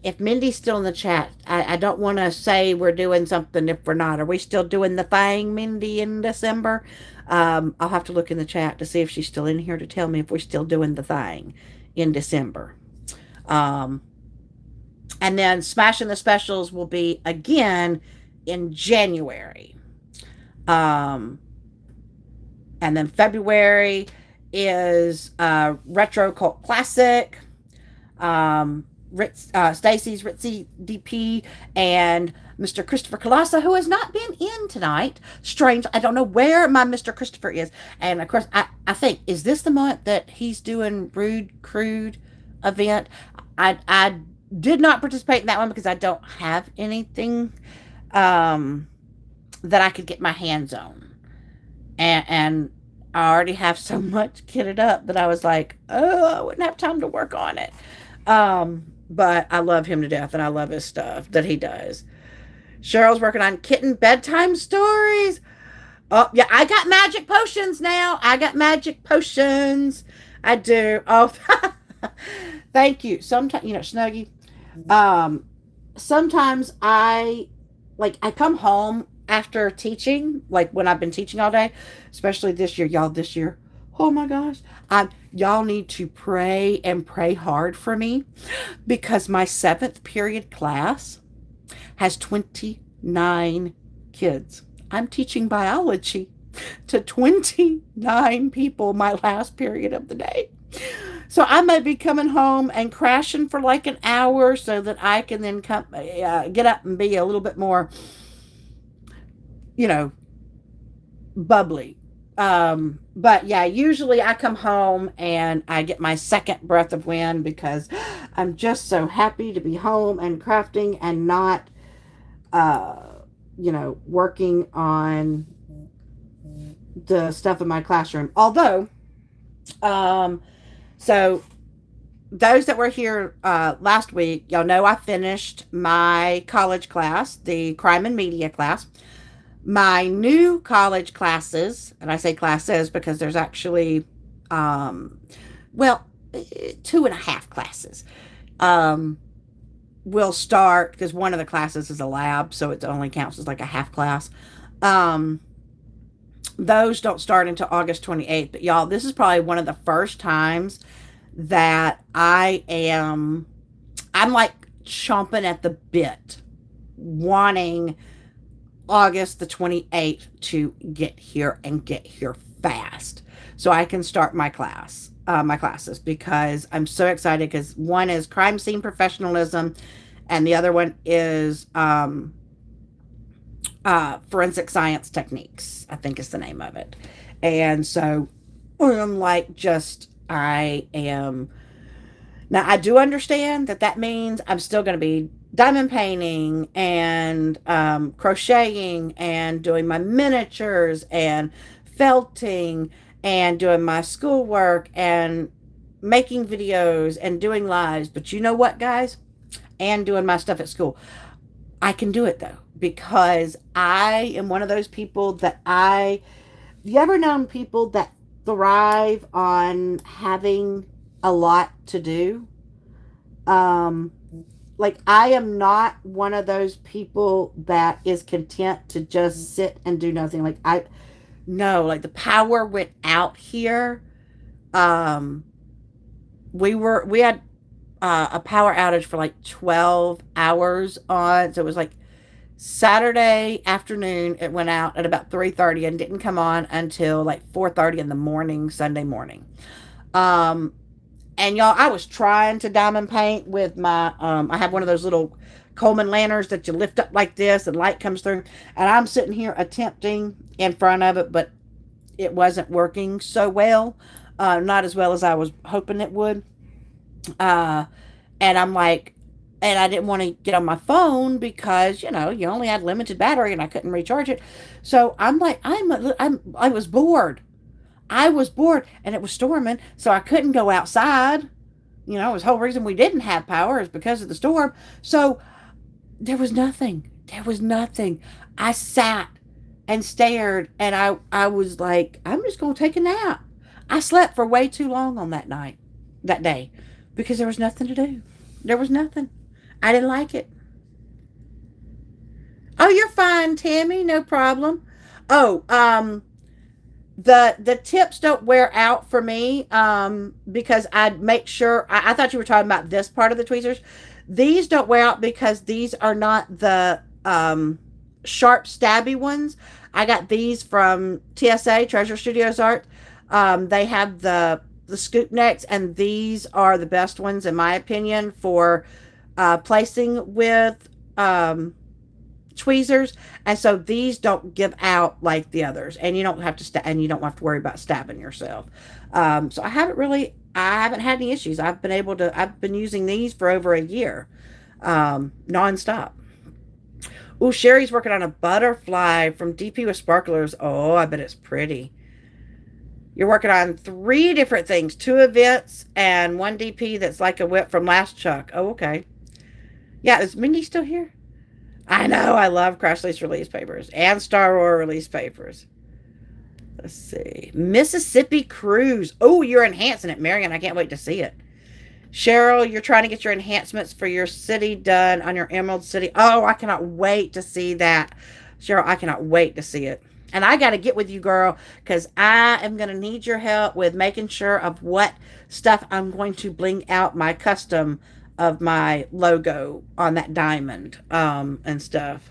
if Mindy's still in the chat, I don't want to say we're doing something if we're not. Are we still doing the thing, Mindy, in December? I'll have to look in the chat to see if she's still in here to tell me if we're still doing the thing in December. Um, and then Smashing the Specials will be again in January. Um, and then February is Retro Cult Classic. Stacy's Ritzy DP and Mr. Christopher Colassa, who has not been in tonight. Strange. I don't know where my Mr. Christopher is. And of course, I think, is this the month that he's doing Rude Crude event? I did not participate in that one because I don't have anything that I could get my hands on. And I already have so much kitted up that I was like, oh, I wouldn't have time to work on it. But I love him to death and I love his stuff that he does. Cheryl's working on kitten bedtime stories. Oh, yeah, I got magic potions now. I got magic potions. I do. Oh, thank you. Sometimes, Snuggie, um, sometimes I come home after teaching, like when I've been teaching all day, especially this year, y'all, this year. Oh my gosh. Y'all need to pray and pray hard for me because my 7th period class has 29 kids. I'm teaching biology to 29 people my last period of the day. So I may be coming home and crashing for like an hour so that I can then get up and be a little bit more, you know, bubbly. But yeah, usually I come home and I get my second breath of wind because I'm just so happy to be home and crafting and not, working on the stuff in my classroom. Although, so those that were here last week, y'all know I finished my college class, the crime and media class. My new college classes, and I say classes because there's actually, well, 2.5 classes, will start because one of the classes is a lab, so it only counts as like a half class. Those don't start until August 28th. But y'all, this is probably one of the first times that I'm like chomping at the bit, wanting August the 28th to get here and get here fast so I can start my classes because I'm so excited because one is crime scene professionalism and the other one is forensic science techniques, I think is the name of it. And so I'm like, I am now, I do understand that means I'm still going to be diamond painting and crocheting and doing my miniatures and felting and doing my schoolwork and making videos and doing lives. But you know what, guys? And doing my stuff at school. I can do it though, because I am one of those people you ever known people that thrive on having a lot to do? Like I am not one of those people that is content to just sit and do nothing. Like like the power went out here. We had a power outage for like 12 hours on, so it was like Saturday afternoon. It went out at about 3:30 and didn't come on until like 4:30 in the morning, Sunday morning. And y'all, I was trying to diamond paint with my I have one of those little Coleman lanterns that you lift up like this and light comes through, and I'm sitting here attempting in front of it, but it wasn't working so well, not as well as I was hoping it would. uh and I'm like, and I didn't want to get on my phone because you only had limited battery and I couldn't recharge it. So I'm like, I was bored. I was bored and it was storming, so I couldn't go outside. It was the whole reason we didn't have power is because of the storm. So there was nothing. There was nothing. I sat and stared, and I was like, I'm just going to take a nap. I slept for way too long on that day, because there was nothing to do. There was nothing. I didn't like it. Oh, you're fine, Tammy. No problem. Oh, the tips don't wear out for me, because I'd make sure. I thought you were talking about this part of the tweezers. These don't wear out because these are not the sharp stabby ones. I got these from TSA, Treasure Studios Art. They have the scoop necks, and these are the best ones in my opinion for placing with tweezers. And so these don't give out like the others, and you don't have to and you don't have to worry about stabbing yourself. So I haven't had any issues. I've been using these for over a year, nonstop. Oh, Sherry's working on a butterfly from DP with sparklers. Oh, I bet it's pretty. You're working on three different things, two events and one DP that's like a whip from last Chuck. Oh, okay. Yeah, is Mindy still here? I know. I love Crash Release release papers and Star Wars release papers. Let's see. Mississippi Cruise. Oh, you're enhancing it, Marion. I can't wait to see it. Cheryl, you're trying to get your enhancements for your city done on your Emerald City. Oh, I cannot wait to see that. Cheryl, I cannot wait to see it. And I got to get with you, girl, because I am going to need your help with making sure of what stuff I'm going to bling out my custom of my logo on that diamond, and stuff.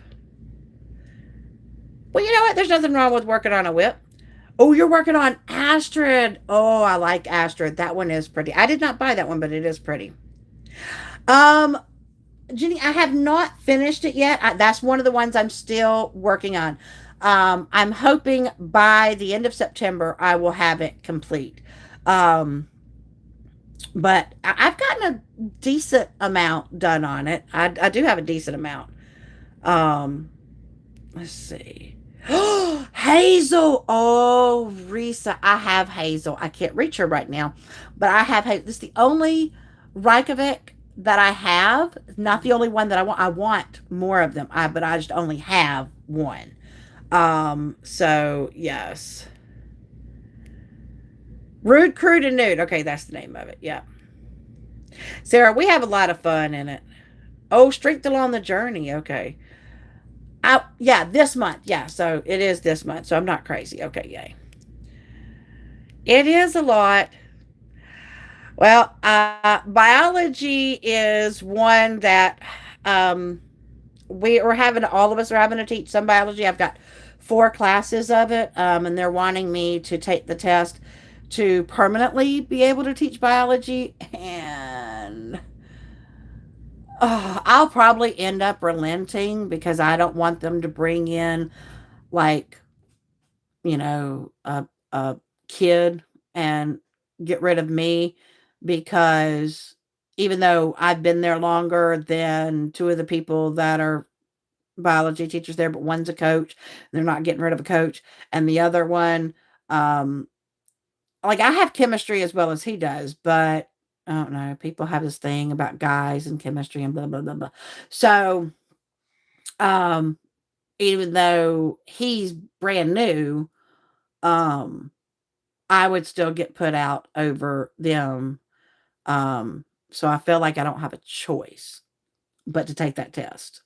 Well, you know what? There's nothing wrong with working on a whip. Oh, you're working on Astrid. Oh, I like Astrid. That one is pretty. I did not buy that one, but it is pretty. Um, Jenny, I have not finished it yet. That's one of the ones I'm still working on. I'm hoping by the end of September I will have it complete. Um, but I've gotten a decent amount done on it. I do have a decent amount. Um, let's see. Hazel. Oh, Risa. I have Hazel. I can't reach her right now, but I have Hazel. This is the only Reykjavik that I have. Not the only one that I want. I want more of them. But I just only have one. So yes. Rude, crude, and nude. Okay, that's the name of it. Yeah. Sarah, we have a lot of fun in it. Oh, strength along the journey. Okay. Yeah, this month. Yeah, so it is this month. So I'm not crazy. Okay, yay. It is a lot. Well, biology is one that we're having, all of us are having to teach some biology. I've got four classes of it, and they're wanting me to take the test to permanently be able to teach biology. And I'll probably end up relenting because I don't want them to bring in like, a kid and get rid of me, because even though I've been there longer than two of the people that are biology teachers there, but one's a coach, they're not getting rid of a coach, and the other one, um, like I have chemistry as well as he does, but I don't know. People have this thing about guys and chemistry and blah blah blah blah. So, um, even though he's brand new, um, I would still get put out over them. So I feel like I don't have a choice but to take that test.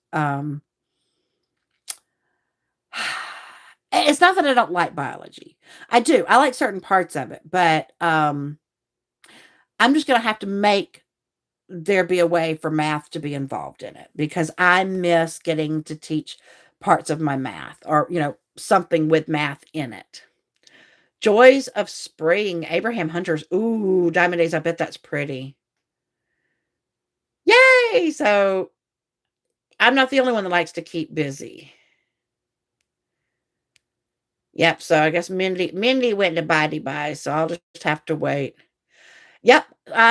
It's not that I don't like biology. I do. I like certain parts of it, but I'm just going to have to make there be a way for math to be involved in it, because I miss getting to teach parts of my math, or something with math in it. Joys of Spring, Abraham Hunter's. Ooh, Diamond Days. I bet that's pretty. Yay! So I'm not the only one that likes to keep busy. Yep. So I guess Mindy went to bye, so I'll just have to wait. Yep.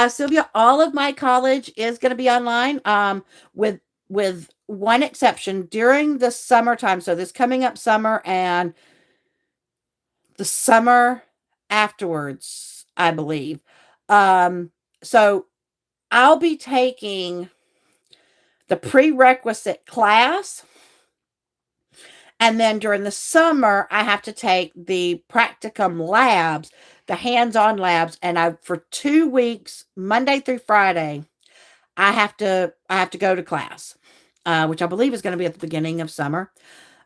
Sylvia, all of my college is going to be online. With one exception during the summertime. So this coming up summer and the summer afterwards, I believe. So I'll be taking the prerequisite class. And then during the summer, I have to take the practicum labs, the hands-on labs, and I for 2 weeks, Monday through Friday, I have to go to class, which I believe is going to be at the beginning of summer.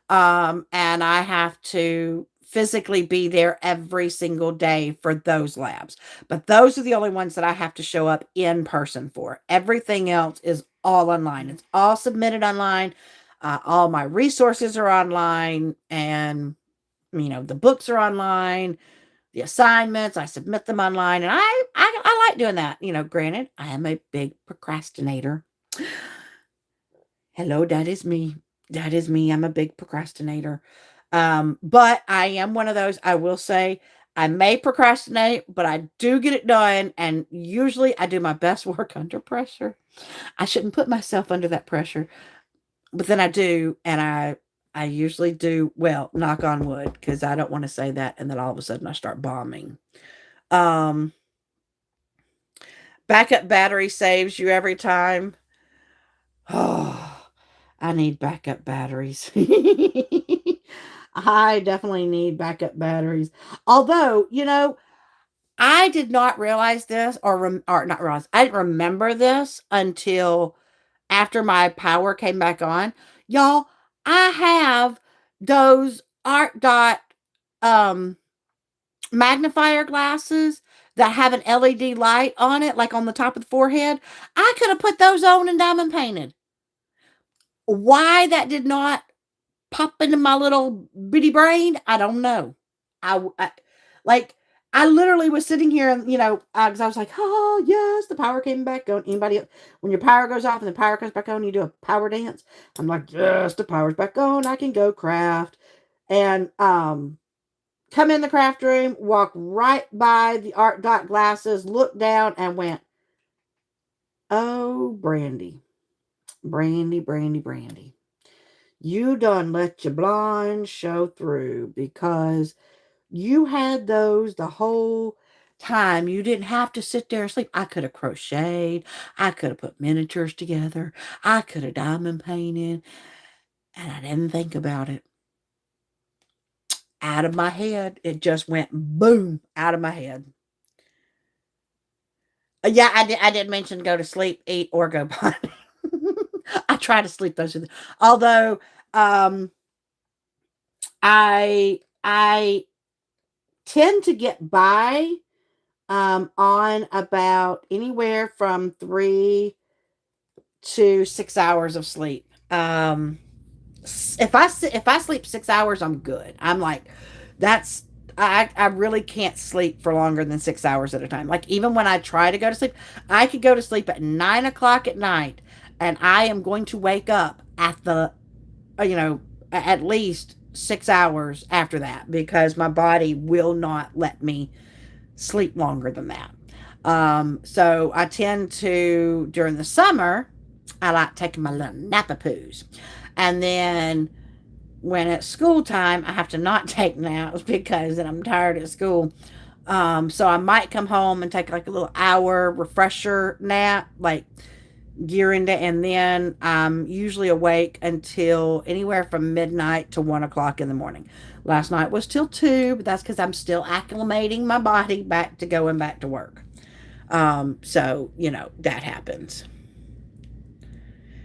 And I have to physically be there every single day for those labs. But those are the only ones that I have to show up in person for. Everything else is all online. It's all submitted online. All my resources are online, and the books are online. The assignments, I submit them online, and I like doing that. Granted, I am a big procrastinator. Hello, that is me. That is me. I'm a big procrastinator. But I am one of those, I will say, I may procrastinate, but I do get it done. And usually I do my best work under pressure. I shouldn't put myself under that pressure, but then I do. And I usually do well, knock on wood, because I don't want to say that. And then all of a sudden I start bombing. Um, Backup battery saves you every time. Oh, I need backup batteries. I definitely need backup batteries. Although, I did not realize this or not realize. I didn't remember this until after my power came back on. Y'all, I have those art dot um magnifier glasses that have an LED light on it, like on the top of the forehead. I could have put those on and diamond painted. Why that did not pop into my little bitty brain, I don't know. I like I literally was sitting here and because I was like, oh yes, the power came back on. Anybody when your power goes off and the power comes back on, you do a power dance. I'm like, yes, the power's back on. I can go craft and come in the craft room, walk right by the art dot glasses, look down, and went, oh, Brandy, Brandy, Brandy, Brandy. You done let your blonde show through, because you had those the whole time. You didn't have to sit there and sleep. I could have crocheted. I could have put miniatures together. I could have diamond painted. And I didn't think about it. Out of my head. It just went boom out of my head. Yeah, I did mention go to sleep, eat, or go potty. I try to sleep those. Although I tend to get by on about anywhere from 3 to 6 hours of sleep. If I sleep 6 hours, I'm good. I'm like, that's I really can't sleep for longer than 6 hours at a time. Like, even when I try to go to sleep, I could go to sleep at 9 o'clock at night, and I am going to wake up at the at least 6 hours after that, because my body will not let me sleep longer than that. So I tend to, during the summer, I like taking my little napapoos. And then when it's school time, I have to not take naps because then I'm tired at school. So I might come home and take like a little hour refresher nap, like gear into, and then I'm usually awake until anywhere from midnight to 1 o'clock in the morning. Last night was till 2, but that's because I'm still acclimating my body back to going back to work. So that happens.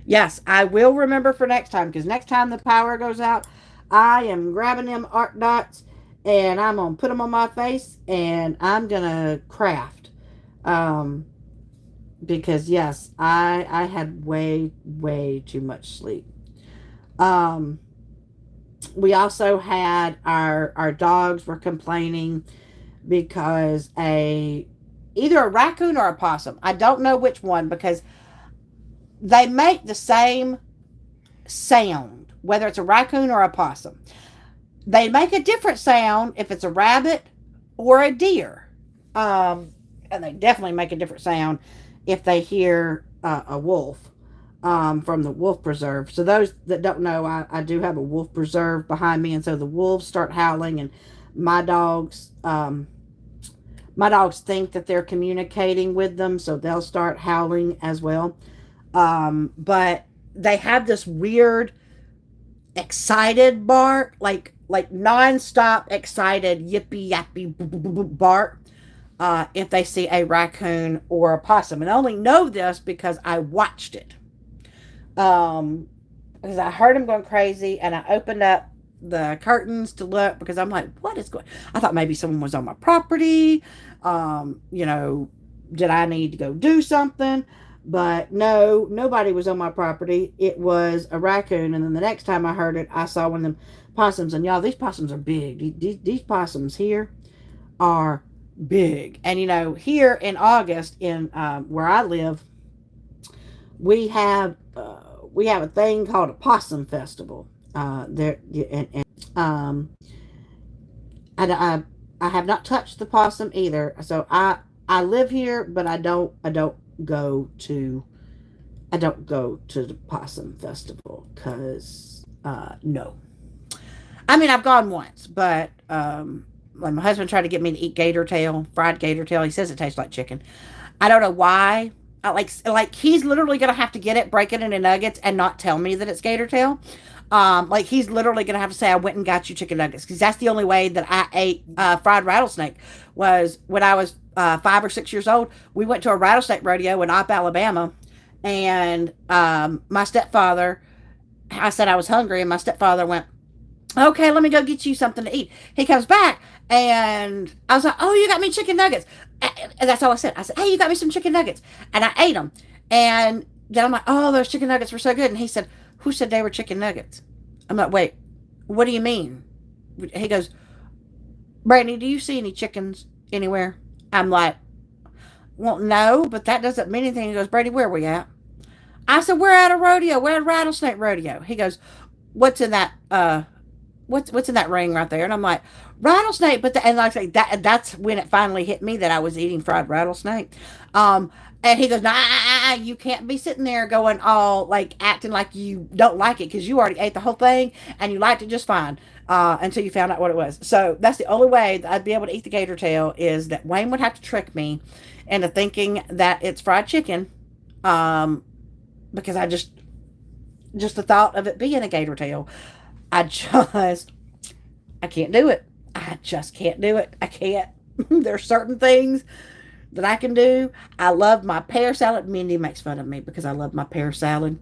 Yes, I will remember for next time, because next time the power goes out, I am grabbing them art dots and I'm gonna put them on my face and I'm gonna craft. Um, because yes, I had way too much sleep. Um, we also had our dogs were complaining because a either a raccoon or a possum. I don't know which one because they make the same sound, whether it's a raccoon or a possum. They make a different sound if it's a rabbit or a deer. And they definitely make a different sound if they hear a wolf from the wolf preserve. So those that don't know, I do have a wolf preserve behind me, and so the wolves start howling, and my dogs um, my dogs think that they're communicating with them, so they'll start howling as well. But they have this weird excited bark, like nonstop excited yippee yappy bark. If they see a raccoon or a possum, and I only know this because I watched it. Um, because I heard him going crazy, and I opened up the curtains to look because I'm like, what is going? I thought maybe someone was on my property. You know, did I need to go do something? But no, nobody was on my property. It was a raccoon. And then the next time I heard it, I saw one of them possums. And y'all, these possums are big. These possums here are big. And you know, here in August, in where I live, we have we have a thing called a possum festival. There and I have not touched the possum either. So I live here, but I don't go to I don't go to the possum festival because no. I mean, I've gone once, but when my husband tried to get me to eat gator tail, fried gator tail, he says it tastes like chicken. I don't know why. Like he's literally gonna have to get it, break it into nuggets, and not tell me that it's gator tail. Like he's literally gonna have to say I went and got you chicken nuggets because that's the only way that I ate fried rattlesnake was when I was 5 or 6 years old. We went to a rattlesnake rodeo in Opp, Alabama, and my stepfather. I said I was hungry, and my stepfather went, okay, let me go get you something to eat. He comes back, and I was like, oh, you got me chicken nuggets. And that's all I said. I said, hey, you got me some chicken nuggets. And I ate them. And then I'm like, oh, those chicken nuggets were so good. And he said, who said they were chicken nuggets? I'm like, wait, what do you mean? He goes, Brandy, do you see any chickens anywhere? I'm like, well, no, but that doesn't mean anything. He goes, Brady, where are we at? I said, we're at a rodeo. We're at a rattlesnake rodeo. He goes, what's in that what's in that ring right there? And I'm like, rattlesnake. And like I say, that's when it finally hit me that I was eating fried rattlesnake. And he goes, nah, you can't be sitting there going all like acting like you don't like it because you already ate the whole thing and you liked it just fine until you found out what it was. So that's the only way that I'd be able to eat the gator tail is that Wayne would have to trick me into thinking that it's fried chicken because just the thought of it being a gator tail, I just I can't do it. I just can't do it. I can't. There's certain things that I can do. I love my pear salad. Mindy makes fun of me because I love my pear salad.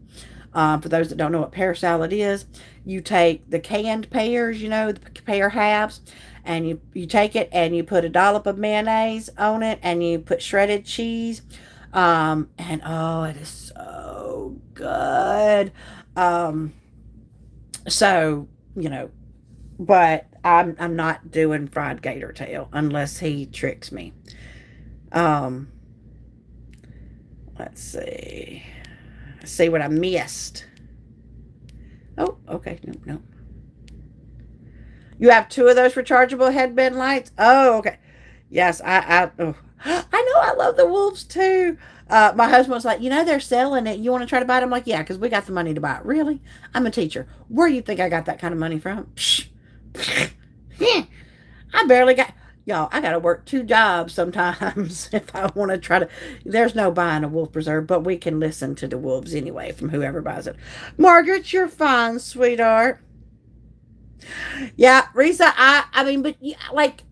For those that don't know what pear salad is, you take the canned pears, you know, the pear halves, and you take it and you put a dollop of mayonnaise on it and you put shredded cheese. And oh, it is so good. Um, so, you know, but I'm not doing fried gator tail unless he tricks me. Um, let's see. See what I missed. Oh, okay. No, no. You have two of those rechargeable headband lights? Oh, okay. Yes, oh. I know I love the wolves too. My husband was like, you know, they're selling it. You want to try to buy it? I'm like, yeah, because we got the money to buy it. Really? I'm a teacher. Where do you think I got that kind of money from? Psh. I barely got, y'all, I got to work two jobs sometimes if I want to try to. There's no buying a wolf preserve, but we can listen to the wolves anyway from whoever buys it. Margaret, you're fine, sweetheart. Yeah, Risa, I mean, but like,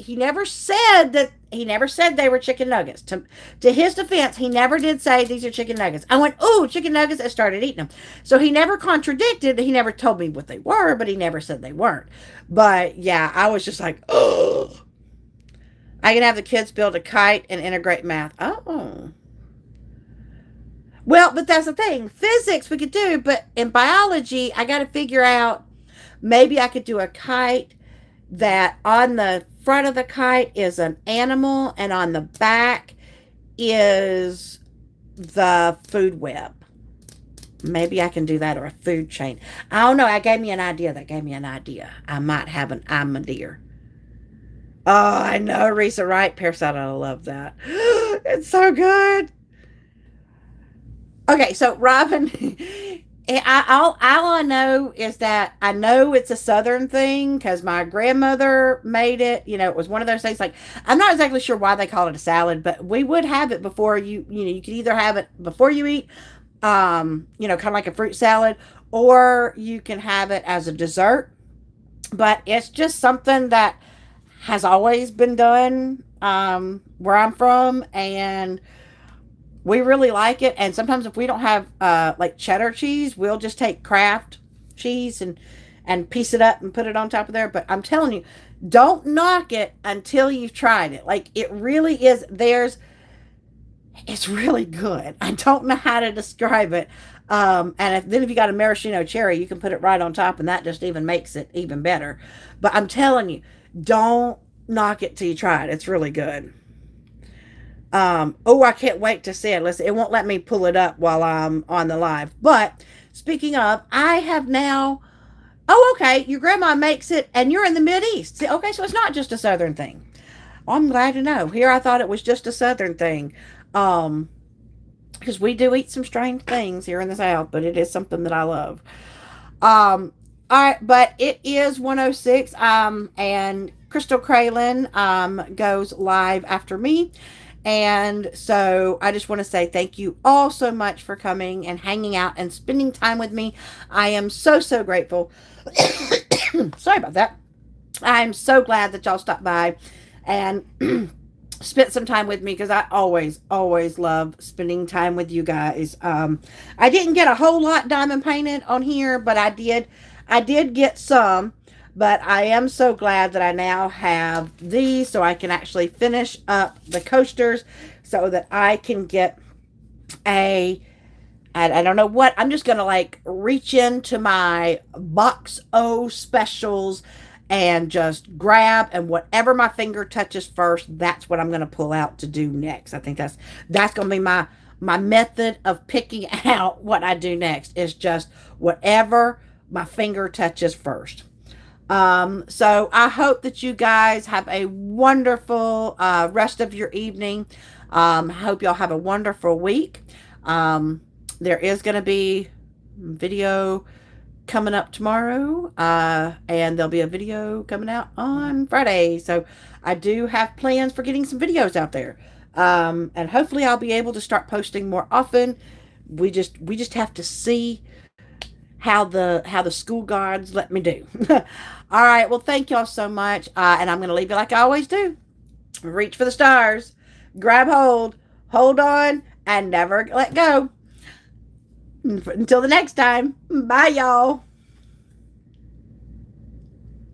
he never said they were chicken nuggets. To his defense, he never did say these are chicken nuggets. I went, "Ooh, chicken nuggets," and started eating them. So he never contradicted. He never told me what they were, but he never said they weren't. But yeah, I was just like, "Oh, I can have the kids build a kite and integrate math." Oh. Well, but that's the thing. Physics we could do, but in biology, I got to figure out maybe I could do a kite that on the front of the kite is an animal, and on the back is the food web. Maybe I can do that, or a food chain. I don't know. That gave me an idea. I might have an I'm a deer. Oh, I know, Risa Wright. Parasite, I love that. It's so good. Okay, so Robin, all I know is that I know it's a Southern thing because my grandmother made it. You know, it was one of those things. Like, I'm not exactly sure why they call it a salad, but we would have it before you. You know, you could either have it before you eat, kind of like a fruit salad, or you can have it as a dessert. But it's just something that has always been done where I'm from, and we really like it. And sometimes if we don't have like cheddar cheese, we'll just take Kraft cheese and piece it up and put it on top of there. But I'm telling you, don't knock it until you've tried it. Like, it really is. It's really good. I don't know how to describe it. Then if you got a maraschino cherry, you can put it right on top, and that just even makes it even better. But I'm telling you, don't knock it till you try it. It's really good. I can't wait to see it. Listen, it won't let me pull it up while I'm on the live. But speaking of, I have now. Oh, okay. Your grandma makes it, and you're in the Mid East. Okay, so it's not just a Southern thing. Well, I'm glad to know. Here, I thought it was just a Southern thing. Um, because we do eat some strange things here in the South, but it is something that I love. All right, but it is 106. And Crystal Craylan goes live after me. And so I just want to say thank you all so much for coming and hanging out and spending time with me. I am so, so grateful. Sorry about that. I'm so glad that y'all stopped by and spent some time with me, because I always, always love spending time with you guys. I didn't get a whole lot diamond painted on here, but I did get some. But I am so glad that I now have these, so I can actually finish up the coasters, so that I can get I don't know what. I'm just going to like reach into my box O specials and just grab, and whatever my finger touches first, that's what I'm going to pull out to do next. I think that's going to be my method of picking out what I do next, is just whatever my finger touches first. So I hope that you guys have a wonderful rest of your evening. I hope y'all have a wonderful week. There is going to be video coming up tomorrow, and there'll be a video coming out on Friday. So I do have plans for getting some videos out there. And hopefully I'll be able to start posting more often. We just have to see how the school guards let me do. All right. Well, thank y'all so much. And I'm going to leave you like I always do. Reach for the stars, grab hold on, and never let go. Until the next time. Bye, y'all.